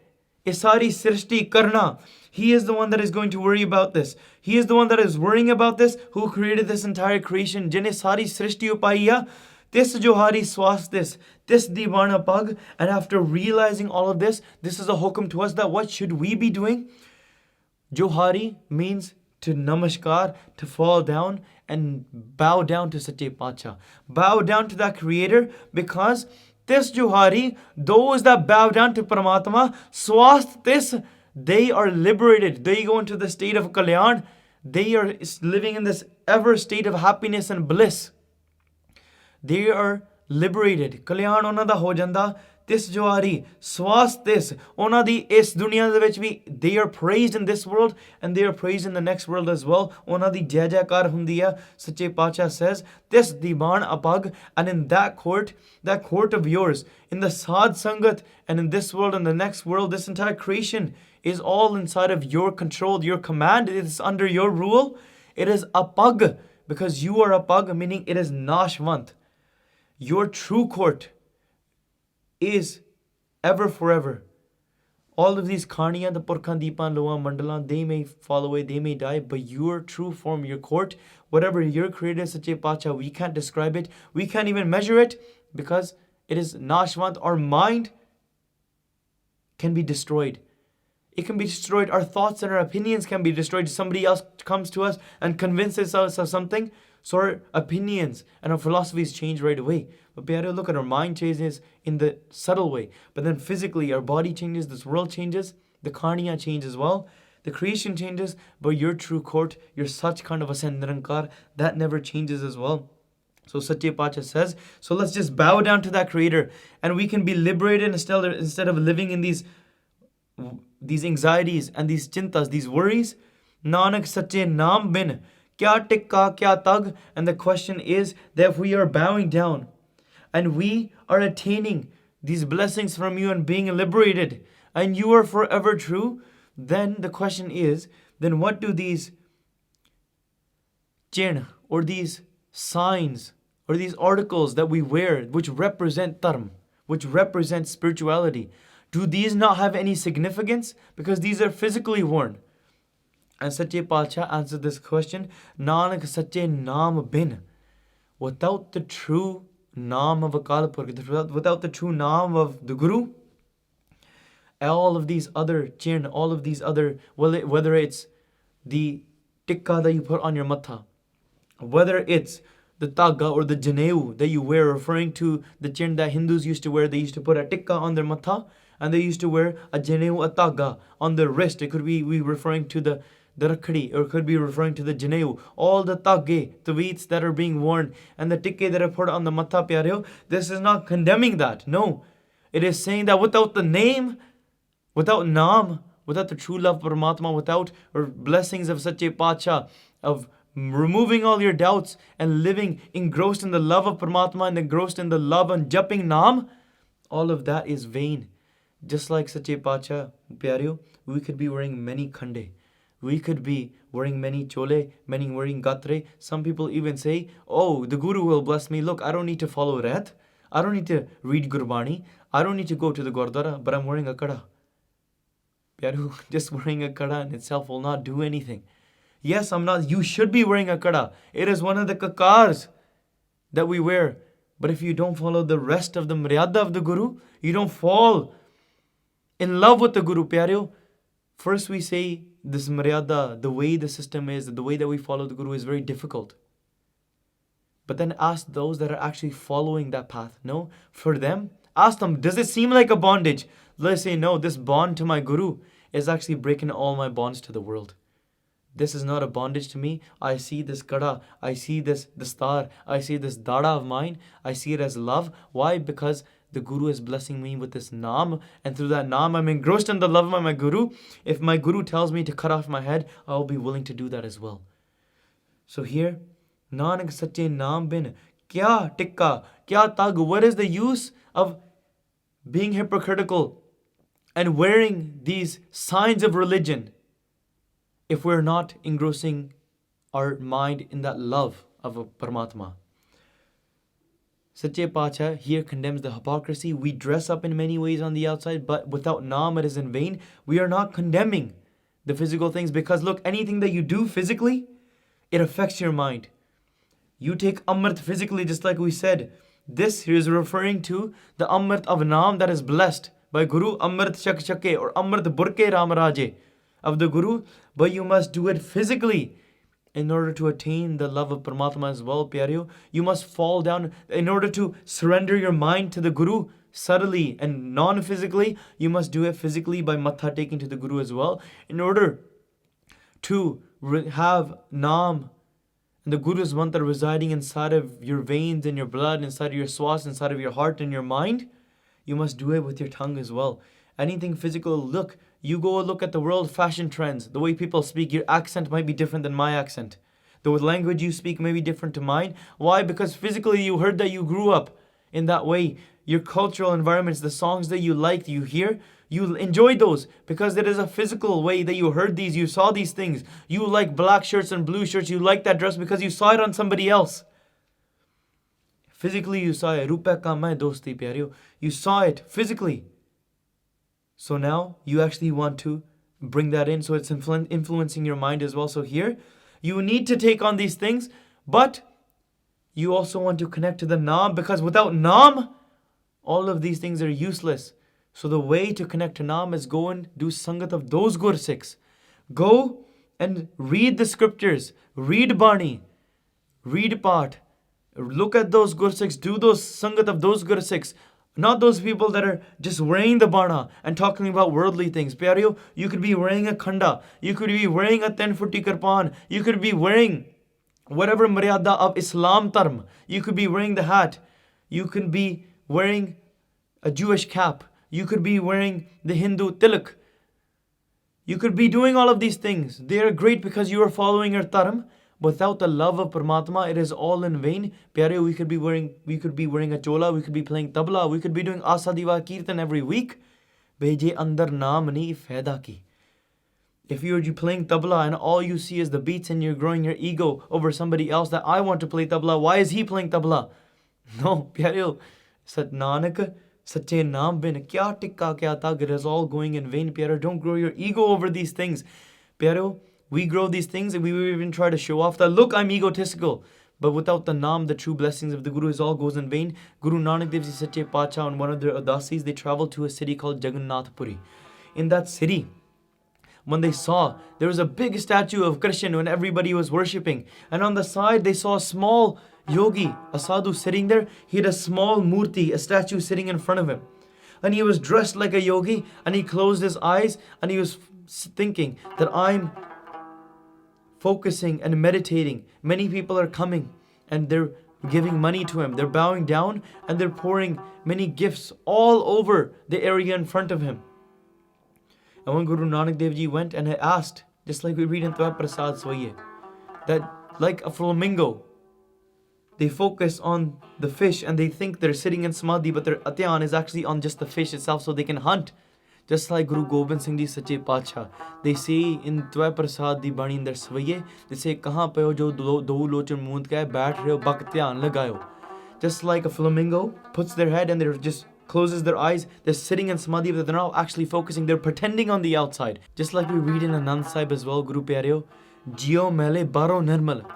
Speaker 1: isari srishti karna. He is the one that is going to worry about this. He is the one that is worrying about this, who created this entire creation. Jine sari srishti upaiya. This Johari swas this Divana Pag. And after realizing all of this, this is a hukum to us that what should we be doing? Johari means to namaskar, to fall down and bow down to Sache Pacha. Bow down to that creator, because this Johari, those that bow down to Paramatma, swast this, they are liberated. They go into the state of Kalyan. They are living in this ever state of happiness and bliss. They are liberated. Kalyan ਉਹਨਾਂ ਦਾ ਹੋ ਜਾਂਦਾ. This Johari, swas this, ਉਹਨਾਂ ਦੀ ਇਸ ਦੁਨੀਆ ਦੇ ਵਿੱਚ ਵੀ, they are praised in this world and they are praised in the next world as well. ਉਹਨਾਂ ਦੀ ਜੈ ਜੈਕਾਰ ਹੁੰਦੀ ਆ. Sache Pacha says, this Diban Apag, and in that court of yours, in the Sad Sangat, and in this world and the next world, this entire creation is all inside of your control, your command. It is under your rule. It is Apag, because you are Apag, meaning it is Nashvant. Your true court is ever forever. All of these Karniya, the Purkhan, Deepan, Loa, Mandala, they may fall away, they may die, but your true form, your court, whatever your created Sache Pacha, we can't describe it, we can't even measure it, because it is Nashvant. Our mind can be destroyed. It can be destroyed. Our thoughts and our opinions can be destroyed. Somebody else comes to us and convinces us of something. So our opinions and our philosophies change right away. But Pyare, look at our mind changes in the subtle way. But then physically, our body changes, this world changes, the Karniya change as well. The creation changes, but your true court, your such kind of a Nirankar, that never changes as well. So Sache Pacha says, so let's just bow down to that Creator, and we can be liberated instead of living in these anxieties and these chintas, these worries. Nanak Sache Naam bin, kya tikka, kya tag. And the question is that if we are bowing down and we are attaining these blessings from you and being liberated, and you are forever true, then the question is, then what do these chin or these signs or these articles that we wear, which represent dharma, which represent spirituality, do these not have any significance? Because these are physically worn. And Sache Pacha answered this question, Nanak Sache Naam bin. Without the true Naam of Akal Purkh, without the true Naam of the Guru, all of these other chin, all of these other, whether it's the tikka that you put on your matha, whether it's the tagga or the janeu that you wear, referring to the chin that Hindus used to wear. They used to put a tikka on their matha, and they used to wear a janeu, a tagga on their wrist. It could be referring to the rakhdi, or it could be referring to the janeu. All the tagge, the weeds that are being worn, and the tikke that are put on the matha, pyareo. This is not condemning that. No. It is saying that without the name, without Naam, without the true love of Paramatma, without or blessings of Sache Pacha, of removing all your doubts and living engrossed in the love of Paramatma and engrossed in the love and japping Naam, all of that is vain. Just like Sache Pacha, pyareo, we could be wearing many khande. We could be wearing many chole, many wearing gatre. Some people even say, oh, the Guru will bless me. Look, I don't need to follow Ret. I don't need to read Gurbani. I don't need to go to the Gurdwara, but I'm wearing a kada. Pyareo, just wearing a kada in itself will not do anything. Yes, you should be wearing a kada. It is one of the kakars that we wear. But if you don't follow the rest of the maryada of the Guru, you don't fall in love with the Guru, pyareo. First we say this maryada, the way the system is, the way that we follow the Guru is very difficult. But then ask those that are actually following that path. No, for them, ask them, does it seem like a bondage? Let's say, no, this bond to my Guru is actually breaking all my bonds to the world. This is not a bondage to me. I see this kada, I see this dastar, I see this dada of mine. I see it as love. Why? Because the Guru is blessing me with this Naam, and through that Naam, I'm engrossed in the love of my Guru. If my Guru tells me to cut off my head, I'll be willing to do that as well. So here, Nanak Sache Naam bin, kya tikka, kya tag. What is the use of being hypocritical and wearing these signs of religion if we're not engrossing our mind in that love of a Paramatma? Sache Pacha here condemns the hypocrisy. We dress up in many ways on the outside, but without Naam it is in vain. We are not condemning the physical things, because look, anything that you do physically, it affects your mind. You take Amrit physically, just like we said. This here is referring to the Amrit of Naam that is blessed by Guru, Amrit Shak Shake or Amrit Burke Ramaraje of the Guru. But you must do it physically in order to attain the love of Paramatma as well, pyareo. You must fall down in order to surrender your mind to the Guru subtly and non-physically. You must do it physically by matha taking to the Guru as well. In order to have Naam and the Guru's mantra residing inside of your veins and your blood, inside of your swas, inside of your heart and your mind, you must do it with your tongue as well. Anything physical, look, you go look at the world fashion trends, the way people speak, your accent might be different than my accent. The language you speak may be different to mine. Why? Because physically you heard that, you grew up in that way. Your cultural environments, the songs that you liked, you hear, you enjoyed those because there is a physical way that you heard these, you saw these things. You like black shirts and blue shirts, you like that dress because you saw it on somebody else. Physically you saw it. Rupa ka main dosti pyareo. You saw it physically. So now you actually want to bring that in, so it's influencing your mind as well. So here, you need to take on these things, but you also want to connect to the Naam, because without Naam, all of these things are useless. So the way to connect to Naam is go and do Sangat of those Gursikhs. Go and read the scriptures, read Bani, read Path, look at those Gursikhs, do those Sangat of those Gursikhs. Not those people that are just wearing the bana and talking about worldly things. Pyareo, you could be wearing a khanda. You could be wearing a 10-footy kirpan. You could be wearing whatever maryada of Islam dharm. You could be wearing the hat. You could be wearing a Jewish cap. You could be wearing the Hindu tilak. You could be doing all of these things. They are great because you are following your dharm. Without the love of Paramatma, it is all in vain. Pyare, we could be wearing a chola, we could be playing tabla, we could be doing Asa Diva Kirtan every week. Beje andar naam nahi faida ki. If you're playing tabla and all you see is the beats and you're growing your ego over somebody else that I want to play tabla, why is he playing tabla? No, pyareo, Sat Nanak, Sache Naam bin, kya tikka kya tag, it is all going in vain. Pyareo, don't grow your ego over these things. Pyareo, we grow these things and we will even try to show off that, look, I'm egotistical. But without the Naam, the true blessings of the Guru, is all goes in vain. Guru Nanak Dev Ji Sache Pacha, on one of their udasis, they traveled to a city called Jaganathpuri. In that city, when they saw, there was a big statue of Krishna when everybody was worshipping. And on the side, they saw a small yogi, a sadhu sitting there. He had a small murti, a statue sitting in front of him. And he was dressed like a yogi, and he closed his eyes, and he was thinking that I'm focusing and meditating. Many people are coming and they're giving money to him. They're bowing down and they're pouring many gifts all over the area in front of him. And when Guru Nanak Dev Ji went and asked, just like we read in Tva Prasad Soye, that like a flamingo, they focus on the fish and they think they're sitting in samadhi, but their atyan is actually on just the fish itself so they can hunt. Just like Guru Gobind Singh Ji Sache Pacha, they say in Tva Prasad Di Bani in their Swaye, they say, Kahan pe ho jo do lochan moond ka hai, baith rahe ho, bak dhyan lagayo. Just like a flamingo puts their head and they're just closes their eyes, they're sitting in samadhi, but they're not actually focusing, they're pretending on the outside. Just like we read in Anand Sahib as well, Guru Pyareo, Jio mele baro nirmal.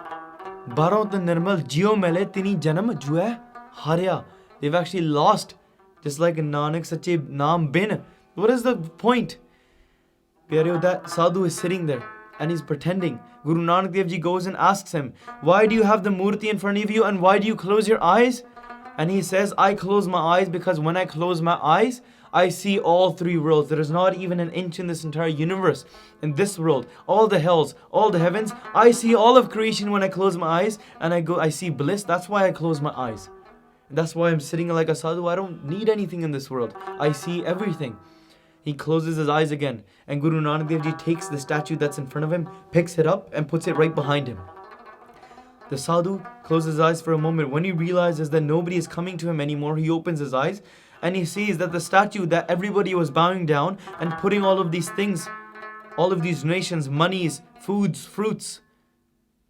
Speaker 1: Baro the nirmal, Jio mele tini janam juhe harya. They've actually lost, just like Nanak Sache Naam bin. What is the point? Pyareo, that sadhu is sitting there and he's pretending. Guru Nanak Dev Ji goes and asks him, why do you have the murti in front of you and why do you close your eyes? And he says, I close my eyes because when I close my eyes, I see all three worlds. There is not even an inch in this entire universe. In this world, all the hells, all the heavens, I see all of creation when I close my eyes and I see bliss. That's why I close my eyes. And that's why I'm sitting like a sadhu. I don't need anything in this world. I see everything. He closes his eyes again, and Guru Nanak Dev Ji takes the statue that's in front of him, picks it up and puts it right behind him. The sadhu closes his eyes for a moment. When he realizes that nobody is coming to him anymore, he opens his eyes and he sees that the statue that everybody was bowing down and putting all of these things, all of these donations, monies, foods, fruits,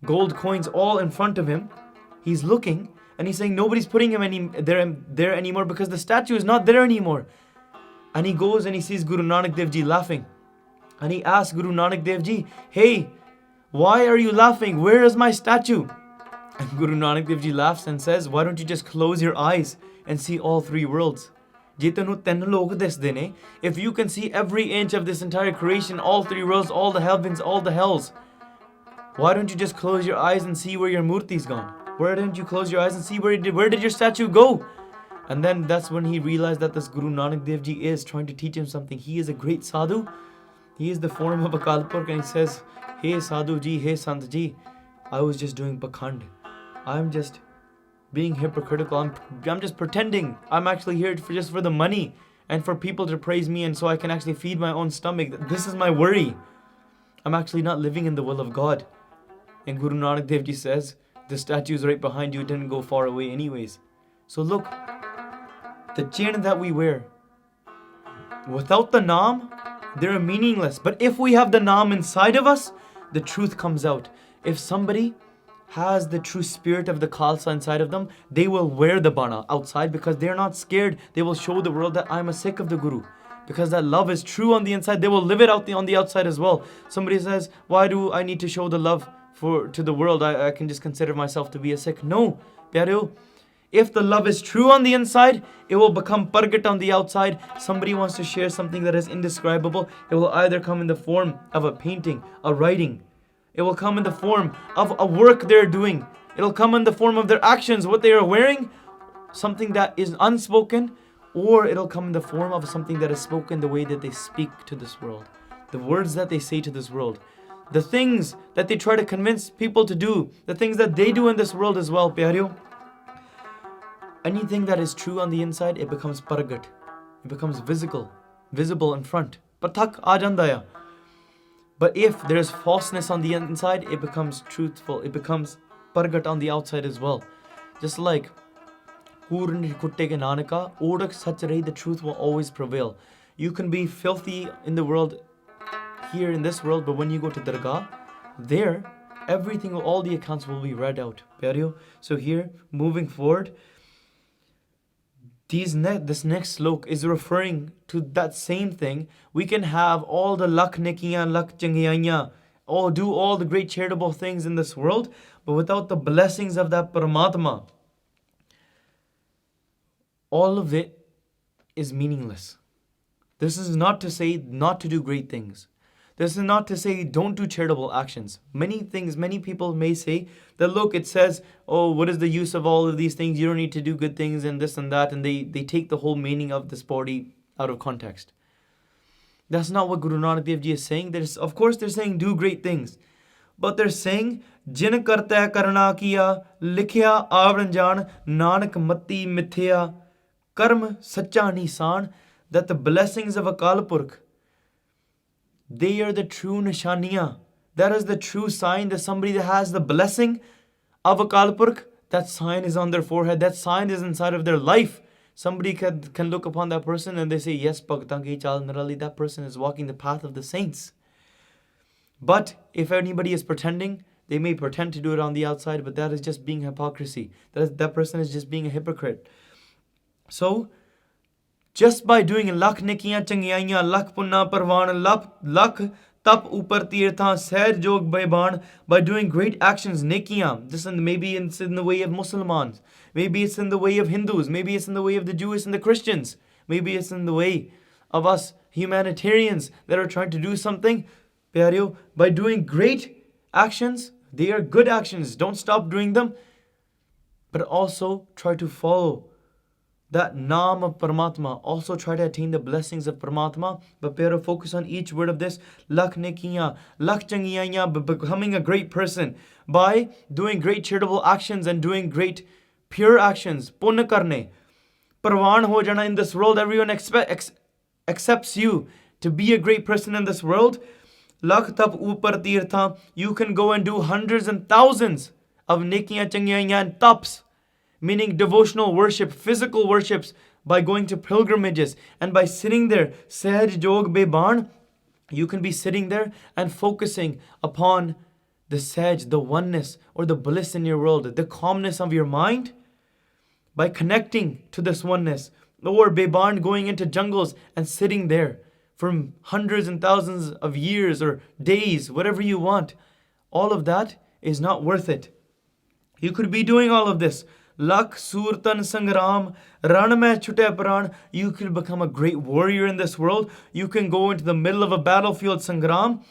Speaker 1: gold coins, all in front of him. He's looking and he's saying nobody's putting him there anymore because the statue is not there anymore. And he goes and he sees Guru Nanak Dev Ji laughing. And he asks Guru Nanak Dev Ji, hey, why are you laughing? Where is my statue? And Guru Nanak Dev Ji laughs and says, why don't you just close your eyes and see all three worlds? If you can see every inch of this entire creation, all three worlds, all the heavens, all the hells, why don't you just close your eyes and see where your murti's gone? Why don't you close your eyes and see where did your statue go? And then that's when he realized that this Guru Nanak Dev Ji is trying to teach him something. He is a great sadhu. He is the form of a Kalpurk, and he says, hey sadhu ji, hey Sant ji, I was just doing pakhand. I'm just being hypocritical. I'm just pretending. I'm actually here just for the money and for people to praise me and so I can actually feed my own stomach. This is my worry. I'm actually not living in the will of God. And Guru Nanak Dev Ji says, the statue is right behind you. It didn't go far away anyways. So look, the chain that we wear, without the Naam, they're meaningless. But if we have the Naam inside of us, the truth comes out. If somebody has the true spirit of the Khalsa inside of them, they will wear the Bana outside because they're not scared. They will show the world that I'm a Sikh of the Guru. Because that love is true on the inside, they will live it out on the outside as well. Somebody says, why do I need to show the love to the world? I can just consider myself to be a Sikh. No, Pyareo. If the love is true on the inside, it will become pargat on the outside. Somebody wants to share something that is indescribable. It will either come in the form of a painting, a writing. It will come in the form of a work they're doing. It will come in the form of their actions, what they are wearing, something that is unspoken, or it'll come in the form of something that is spoken, the way that they speak to this world, the words that they say to this world. the things that they try to convince people to do, the things that they do in this world as well, pyareo. Anything that is true on the inside, it becomes paragat. It becomes visible in front. Pathak aa janda hai. But if there is falseness on the inside, it becomes truthful. It becomes paragat on the outside as well. Just like Kutte ke Nanaka, odak sach rahi, the truth will always prevail. You can be filthy in the world, here in this world, but when you go to Dargah, there, everything, all the accounts will be read out. Pyareo. So here, moving forward, this next slok is referring to that same thing. We can have all the lakh nekiyan, lakh changiyanya, do all the great charitable things in this world, but without the blessings of that Paramatma, all of it is meaningless. This is not to say not to do great things. This is not to say don't do charitable actions. Many people may say that, look, it says, oh, what is the use of all of these things? You don't need to do good things and this and that. And they take the whole meaning of this body out of context. That's not what Guru Nanak Dev Ji is saying. Of course, they're saying do great things. But they're saying, Jin karta karna kiya, likhya avran jaan, nanak matti mithya, karm sacha nisan, that the blessings of Akal Purkh, they are the true nishaniya. That is the true sign that somebody that has the blessing of Akal Purkh, that sign is on their forehead, that sign is inside of their life. Somebody can look upon that person and they say, yes, Bhagtan ki chal nirali, that person is walking the path of the saints. But if anybody is pretending, they may pretend to do it on the outside, but that is just being hypocrisy. That person is just being a hypocrite. So, just by doing lakh nekiyan changiyaiyan, lakh punna parvan, lakh tap upar tirtha, sair jog baiban, by doing great actions, nekiyan, this maybe it's in the way of Muslims, maybe it's in the way of Hindus, maybe it's in the way of the Jews and the Christians, maybe it's in the way of us humanitarians that are trying to do something, pyareo, by doing great actions, they are good actions, don't stop doing them, but also try to follow that Naam of Paramatma, also try to attain the blessings of Paramatma, but pyareo, focus on each word of this, lakh nekiyan, lakh changiyaiyan, becoming a great person, by doing great charitable actions and doing great pure actions, punna karne, parvan ho jana in this world, everyone accepts you to be a great person in this world, lakh tap upar tirtha, you can go and do hundreds and thousands of nekiyan changiyaiyan and taps, meaning devotional worship, physical worships, by going to pilgrimages and by sitting there, Sahaj Jog Beban, you can be sitting there and focusing upon the Sahaj, the oneness or the bliss in your world, the calmness of your mind, by connecting to this oneness, or Beban, going into jungles and sitting there for hundreds and thousands of years or days, whatever you want. All of that is not worth it. You could be doing all of this. Lakh surtan sangram, ran mein chute pran. You could become a great warrior in this world. You can go into the middle of a battlefield sangram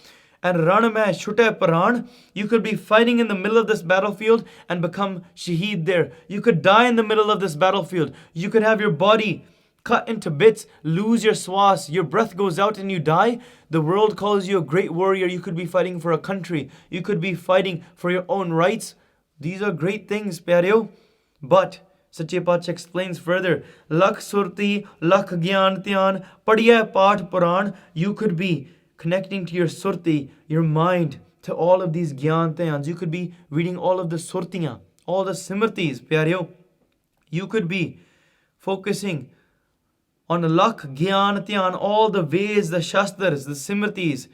Speaker 1: and ran mein chute pran. You could be fighting in the middle of this battlefield and become shaheed there. You could die in the middle of this battlefield. You could have your body cut into bits, lose your swas, your breath goes out and you die. The world calls you a great warrior. You could be fighting for a country. You could be fighting for your own rights. These are great things, pyareo. But Sache Pacha explains further, Lakh Surti, Lakh Gyan Tyan, Padya Path Puran, you could be connecting to your Surti, your mind, to all of these Gyan Tyans. You could be reading all of the Surtiyan, all the Simrtis, pyareo. You could be focusing on Lakh Gyan Tyan, all the Veds, the Shastras, the Simrtis.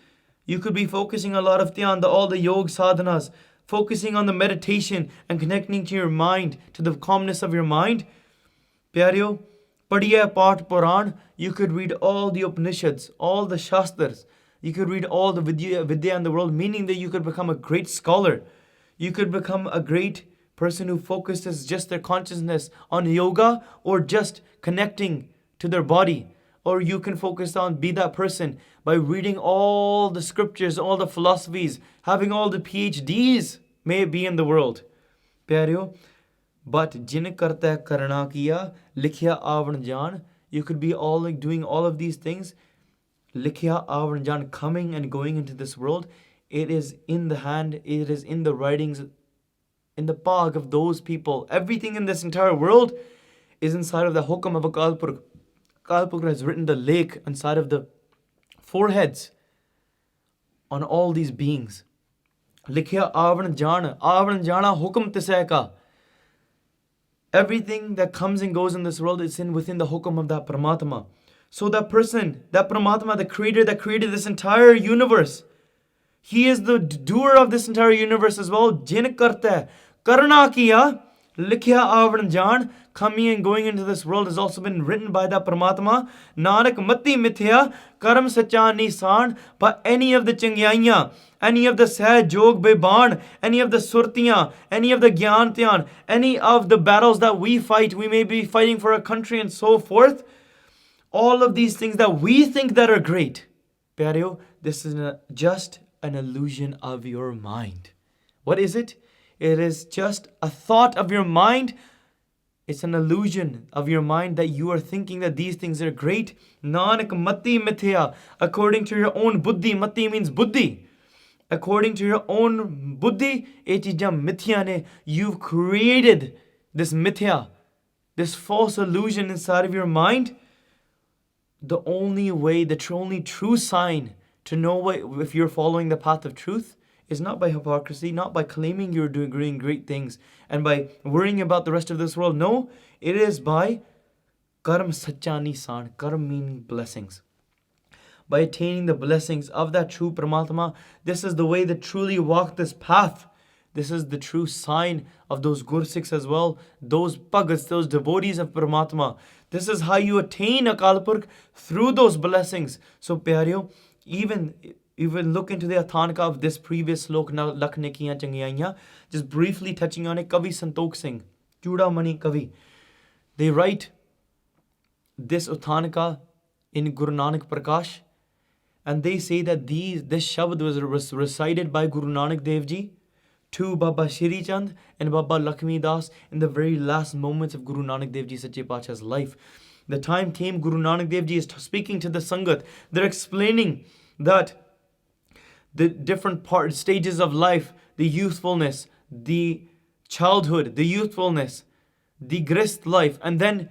Speaker 1: You could be focusing a lot of Tyan, all the Yog Sadhanas, focusing on the meditation and connecting to your mind, to the calmness of your mind. Pyareo, Padya Path Puran, you could read all the Upanishads, all the Shastras. You could read all the Vidya in the world, meaning that you could become a great scholar. You could become a great person who focuses just their consciousness on yoga or just connecting to their body. Or you can focus on, be that person by reading all the scriptures, all the philosophies, having all the PhDs may be in the world. Pyareo, but jin karta karna kiya, likhya avan jan, you could be all like doing all of these things. Likhya avan jan, coming and going into this world. It is in the hand, it is in the writings, in the pag of those people. Everything in this entire world is inside of the hukam of a Kalpurk. Kalpurk has written the lake inside of the foreheads on all these beings. Likhya avan jana hukum tisai ka. Everything that comes and goes in this world is within the hukum of that Paramatma. So that person, that Paramatma, the creator that created this entire universe, he is the doer of this entire universe as well. Jin karta karna kiya likhya avan jan. Coming and going into this world has also been written by that Paramatma. Nanak mati mithya karam sacha nisan. But any of the changyaiyan, any of the sah jog beban, any of the surtiyan, any of the gyantyan, any of the battles that we fight, we may be fighting for a country and so forth. All of these things that we think that are great, Pyareo, this is just an illusion of your mind. What is it? It is just a thought of your mind. It's an illusion of your mind that you are thinking that these things are great. Nanak mati mithya. According to your own buddhi. Mati means buddhi. According to your own buddhi, ye cheezan mithya ne. You've created this mithya, this false illusion inside of your mind. The only way, the only true sign to know if you're following the path of truth is not by hypocrisy, not by claiming you're doing great things and by worrying about the rest of this world. No, it is by karam sacha nisan. Karam meaning blessings. By attaining the blessings of that true Paramatma, this is the way that truly walk this path. This is the true sign of those Gursikhs as well, those Bhagats, those devotees of Paramatma. This is how you attain Akal Purkh, through those blessings. So Pyareo, even look into the Athanka of this previous slok, Lakhne Kiyan Changyaiyan, just briefly touching on it. Kavi Santokh Singh, Chudamani Kavi, they write this Athanka in Guru Nanak Prakash, and they say that this Shabad was recited by Guru Nanak Dev Ji to Baba Shri Chand and Baba Lakshmi Das in the very last moments of Guru Nanak Dev Ji Sache Pacha's life. The time came, Guru Nanak Dev Ji is speaking to the Sangat. They're explaining that the different stages of life, the youthfulness, the childhood, the youthfulness, the grist life, and then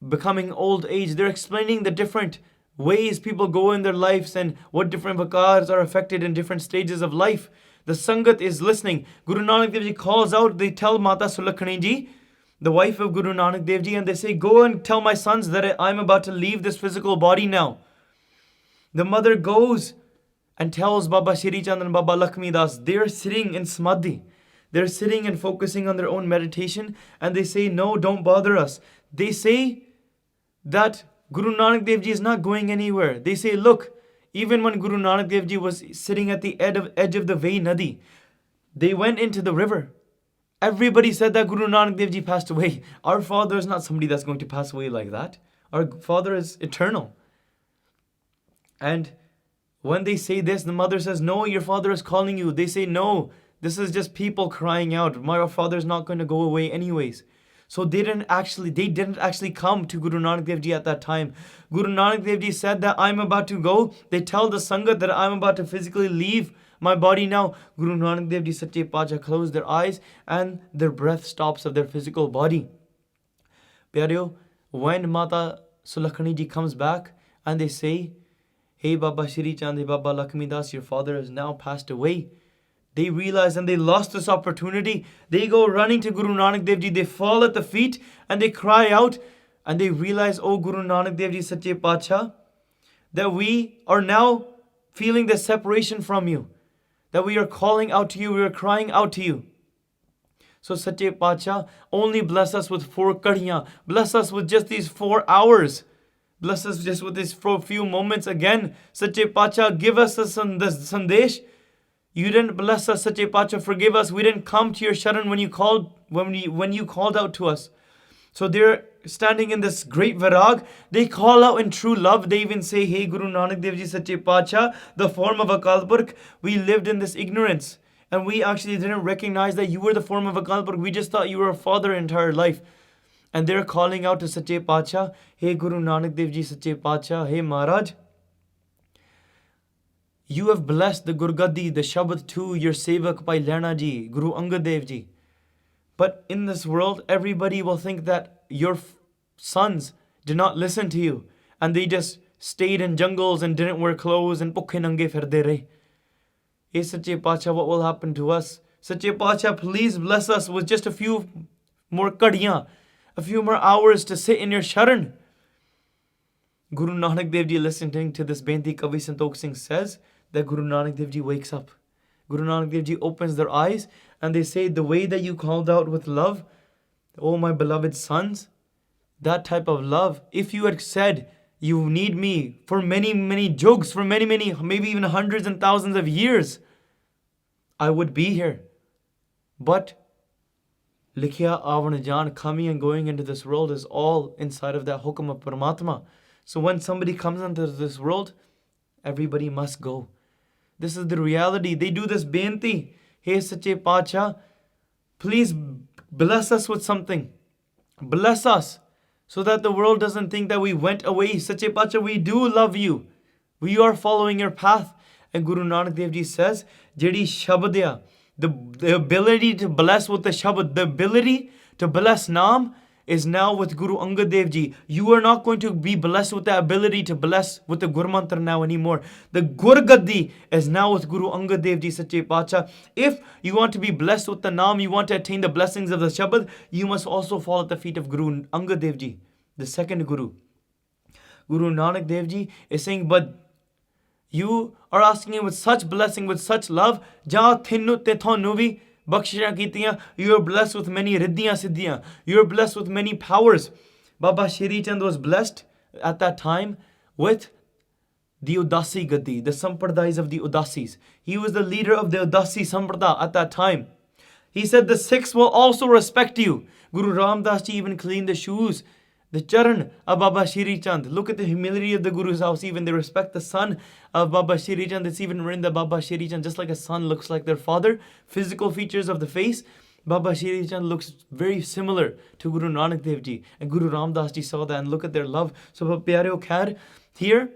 Speaker 1: becoming old age. They're explaining the different ways people go in their lives and what different vakars are affected in different stages of life. The Sangat is listening. Guru Nanak Dev Ji calls out, they tell Mata Sulakhani Ji, the wife of Guru Nanak Dev Ji, and they say, go and tell my sons that I'm about to leave this physical body now. The mother goes and tells Baba Shri Chand and Baba Lakshmi Das, they're sitting in Samadhi. They're sitting and focusing on their own meditation, and they say, no, don't bother us. They say that Guru Nanak Dev Ji is not going anywhere. They say, look, even when Guru Nanak Dev Ji was sitting at the edge of the Vai Nadi, they went into the river. Everybody said that Guru Nanak Dev Ji passed away. Our father is not somebody that's going to pass away like that. Our father is eternal. And when they say this, the mother says, no, your father is calling you. They say, no, this is just people crying out. My father is not going to go away anyways. So they didn't actually come to Guru Nanak Dev Ji at that time. Guru Nanak Dev Ji said that I'm about to go. They tell the Sangat that I'm about to physically leave my body now. Guru Nanak Dev Ji Sache Pacha close their eyes and their breath stops of their physical body. Pyareo, when Mata Sulakhani Ji comes back and they say, hey Baba Shri Chand, hey Baba Lakshmi Das, your father has now passed away. They realize and they lost this opportunity. They go running to Guru Nanak Dev Ji. They fall at the feet and they cry out and they realize, oh Guru Nanak Dev Ji Sache Pacha, that we are now feeling the separation from you. That we are calling out to you, we are crying out to you. So Sache Pacha, only bless us with 4 kadhiyan. Bless us with just these 4 hours. Bless us just with these few moments again. Sache Pacha, give us the sandesh. You didn't bless us, Sache Pacha, forgive us. We didn't come to your sharan when you called out to us. So they're standing in this great virag. They call out in true love. They even say, hey Guru Nanak Dev Ji Sache Pacha, the form of Akal Purkh, we lived in this ignorance. And we actually didn't recognize that you were the form of Akal Purkh. We just thought you were a father entire life. And they're calling out to Sache Pacha, hey Guru Nanak Dev Ji Sache Pacha, hey Maharaj, You have blessed the Gurgadi, the Shabad too, your Sevak Bhai Lehna Ji, Guru Angad Dev Ji. But in this world, everybody will think that your sons did not listen to you and they just stayed in jungles and didn't wear clothes and bhukhe nange firde rahe. Hey Sache Pacha, what will happen to us? Sache Pacha, please bless us with just a few more kadiyan, a few more hours to sit in your sharan. Guru Nanak Dev Ji, listening to this Benti, Kavi Santokh Singh says that Guru Nanak Dev Ji wakes up. Guru Nanak Dev Ji opens their eyes and they say, the way that you called out with love, oh my beloved sons, that type of love, if you had said, you need me for many, many jugs, for many, many, maybe even hundreds and thousands of years, I would be here. But Likhya Avan Jan, coming and going into this world is all inside of that hukum of Paramatma. So when somebody comes into this world, everybody must go. This is the reality. They do this benti. Hey Sache Pacha, please bless us with something. Bless us so that the world doesn't think that we went away. Sache Pacha, we do love you. We are following your path. And Guru Nanak Dev Ji says, Jedi Shabadya, the ability to bless with the Shabad, the ability to bless Naam is now with Guru Angad Dev Ji. You are not going to be blessed with the ability to bless with the Gurmantra now anymore. The Gurgadi is now with Guru Angad Dev Ji Sache Pacha. If you want to be blessed with the Naam, you want to attain the blessings of the Shabad, you must also fall at the feet of Guru Angad Dev Ji, the second Guru. Guru Nanak Dev Ji is saying, but you are asking him with such blessing, with such love, Ja Thinnu Te Thonu Vi Bakshishah Kitiyan, you are blessed with many Riddhiyan Siddhiyan. You are blessed with many powers. Baba Shri Chand was blessed at that time with the Udasi Gadi, the Sampradayas of the Udasis. He was the leader of the Udasi Samprada at that time. He said the Sikhs will also respect you. Guru Ram Das Ji even cleaned the shoes, the charan of Baba Shri Chand. Look at the humility of the Guru's house. Even they respect the son of Baba Shri Chand. It's even written that Baba Shri Chand, just like a son looks like their father, physical features of the face, Baba Shri Chand looks very similar to Guru Nanak Dev Ji. And Guru Ram Das Ji saw that and look at their love. So Pyareo Khair, here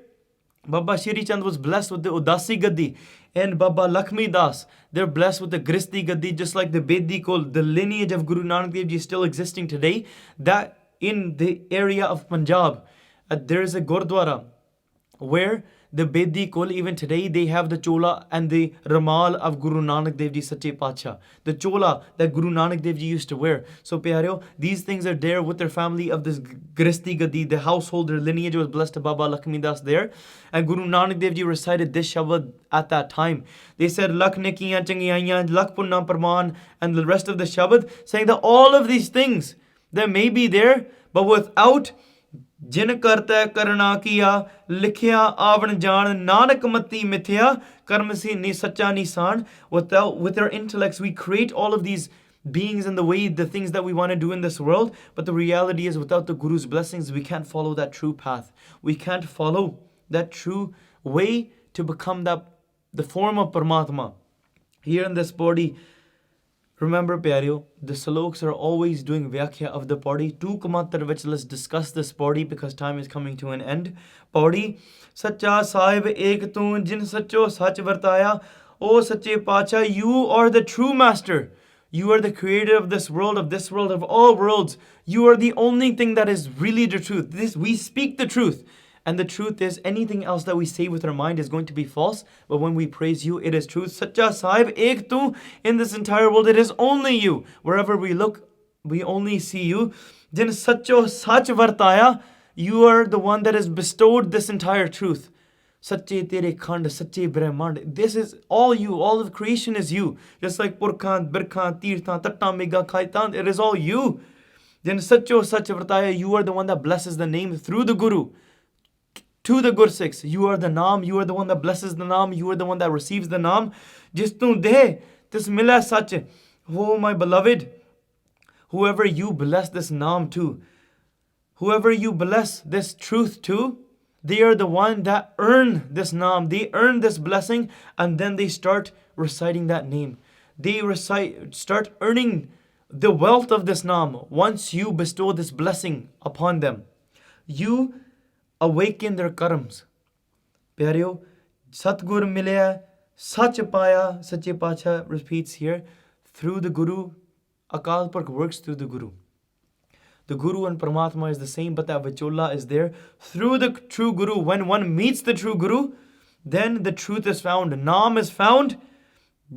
Speaker 1: Baba Shri Chand was blessed with the Udasi Gadi. And Baba Lakshmi Das, they're blessed with the Gristi Gadi, just like the Bedi Kol, the lineage of Guru Nanak Dev Ji is still existing today. That in the area of Punjab, there is a Gurdwara where the Bedi Kul, even today, they have the Chola and the Ramal of Guru Nanak Dev Ji Sache Pacha. The Chola that Guru Nanak Dev Ji used to wear. So Pyareo, these things are there with their family of this Gristi Gadi, the household, their lineage was blessed to Baba Lakshmi Das there. And Guru Nanak Dev Ji recited this Shabad at that time. They said, Lak Nikiyan Changiyan, Lak Punna Parman, and the rest of the Shabad, saying that all of these things, they may be there, but without Jin Karta Karna Kiya, Likhya Avan Jan, Nanak Mati Mithya, Karmasi Ni Sacha Nisan. With our intellects, we create all of these beings and the way, the things that we want to do in this world. But the reality is, without the Guru's blessings, we can't follow that true path. We can't follow that true way to become the form of Paramatma. Here in this body, remember, Pyareo, the sloks are always doing Vyakhya of the body. 2 Kamatar which let's discuss this body because time is coming to an end. Body, Sacha Sahib Ek Tu Jin Sacho Sach Vartaya. O Sache Pacha, you are the true master. You are the creator of this world, of all worlds. You are the only thing that is really the truth. We speak the truth. And the truth is, anything else that we say with our mind is going to be false. But when we praise you, it is truth. Sacha Sahib Ek Tu, in this entire world, it is only you. Wherever we look, we only see you. Jin Sacho Sach Vartaya, you are the one that has bestowed this entire truth. Sache Tere Khand, Sache Brahmand. This is all you. All of creation is you. Just like Purkhan, Birkhan, Tirthan, Tatta, Mega, Khaitan, it is all you. Jin Sacho Sach Vartaya, you are the one that blesses the name through the Guru. To the Gursikhs, you are the Naam, you are the one that blesses the Naam, you are the one that receives the Naam. Jis tu de, tis mila sach. Oh my beloved, whoever you bless this Naam to, whoever you bless this truth to, they are the one that earn this Naam, they earn this blessing, and then they start reciting that name. They start earning the wealth of this Naam once you bestow this blessing upon them. You awaken their karmas. Pyareo, Satgur milya, Sach paya, Sache Pacha repeats here, through the Guru, Akal Purkh works through the Guru. The Guru and Paramatma is the same, but that Vichola is there. Through the true Guru, when one meets the true Guru, then the truth is found. Naam is found.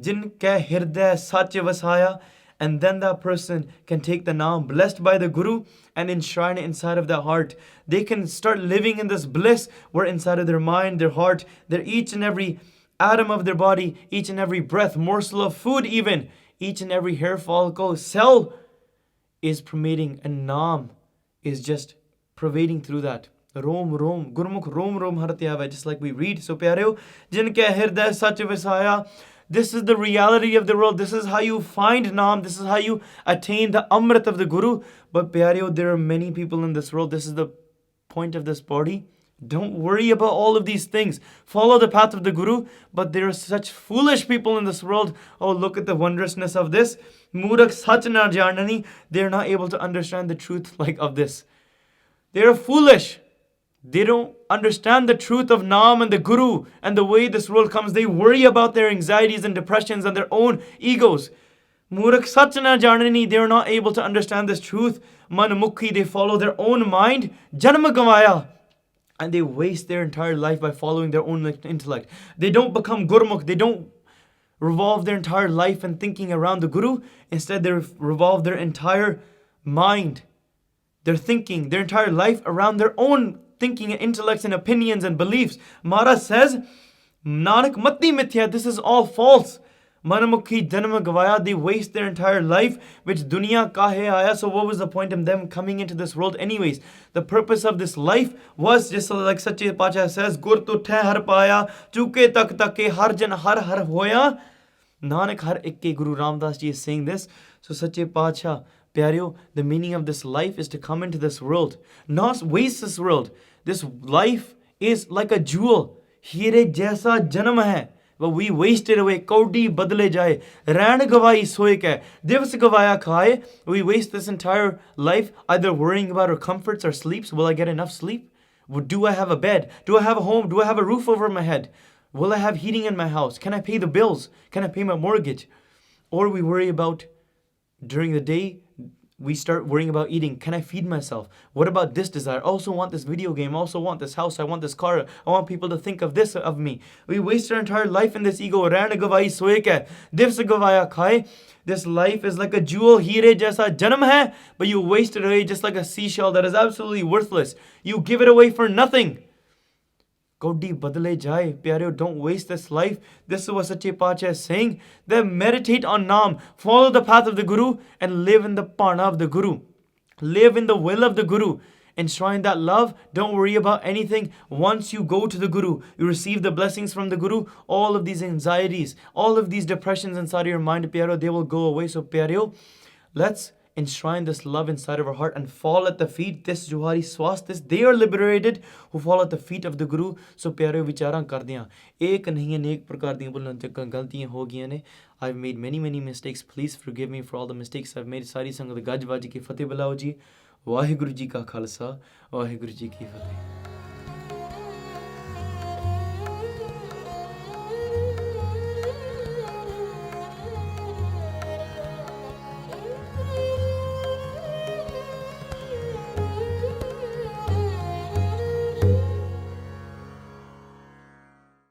Speaker 1: Jin ke hirday sach vasaya. And then that person can take the Naam, blessed by the Guru, and enshrine it inside of their heart. They can start living in this bliss where inside of their mind, their heart, their each and every atom of their body, each and every breath, morsel of food even, each and every hair follicle, cell is permeating, and Naam is just pervading through that. Rom, Rom, Gurmukh, Rom, Rom, Hartyava, just like we read. So, Pyareo, Jin ke hirday sach vasaya. This is the reality of the world. This is how you find Naam. This is how you attain the Amrit of the Guru. But Pyareo, there are many people in this world. This is the point of this party. Don't worry about all of these things. Follow the path of the Guru. But there are such foolish people in this world. Oh, look at the wondrousness of this. Murak sach na janani. They're not able to understand the truth like of this. They're foolish. They don't understand the truth of Naam and the Guru and the way this world comes. They worry about their anxieties and depressions and their own egos. Murak sach na janani. They are not able to understand this truth. Man mukhi. They follow their own mind. Janma gavaya. And they waste their entire life by following their own intellect. They don't become Gurmukh. They don't revolve their entire life and thinking around the Guru. Instead, they revolve their entire mind, their thinking, their entire life around their own thinking and intellects and opinions and beliefs. Maharaj says, Nanak mati mithya, this is all false. Manamukhi janma gavaya, they waste their entire life, which dunya kahe aaya. So what was the point of them coming into this world anyways? The purpose of this life was, just like Sache Pacha says, Gur to the har paya, chuke tak take har jan har har hoya. Nanak har ikke, Guru Ramdas Ji is saying this. So Sache Pacha, Pyareo, the meaning of this life is to come into this world, not waste this world. This life is like a jewel. Hire jaisa janam hai. But we waste it away. Kaudi badle jaye. Ran gavai soye ke. Divs gavaya khaye. We waste this entire life either worrying about our comforts, our sleeps. Will I get enough sleep? Do I have a bed? Do I have a home? Do I have a roof over my head? Will I have heating in my house? Can I pay the bills? Can I pay my mortgage? Or we worry about during the day, we start worrying about eating. Can I feed myself? What about this desire? I also want this video game. I also want this house. I want this car. I want people to think of this of me. We waste our entire life in this ego. This life is like a jewel. Hire jaisa janam hai. But you waste it away just like a seashell that is absolutely worthless. You give it away for nothing. Kaudi badle jai. Pyareo, don't waste this life. This is what Sache Pacha is saying. Then meditate on Naam. Follow the path of the Guru and live in the Pana of the Guru. Live in the will of the Guru. Enshrine that love. Don't worry about anything. Once you go to the Guru, you receive the blessings from the Guru. All of these anxieties, all of these depressions inside of your mind, Pyareo, they will go away. So Pyareo, let's enshrine this love inside of our heart and fall at the feet. This Johari Swastis, they are liberated who fall at the feet of the Guru. So Pyareo vicharan kardiyan. Ek nahi hai, nek prakar diyan bolan galtiyan ho giyan ne. I've made many mistakes. Please forgive me for all the mistakes I've made. Sari sangat gajbaji ki fateh bulao ji. Vaheguru Ji ka Khalsa, Vaheguru Ji ki Fateh.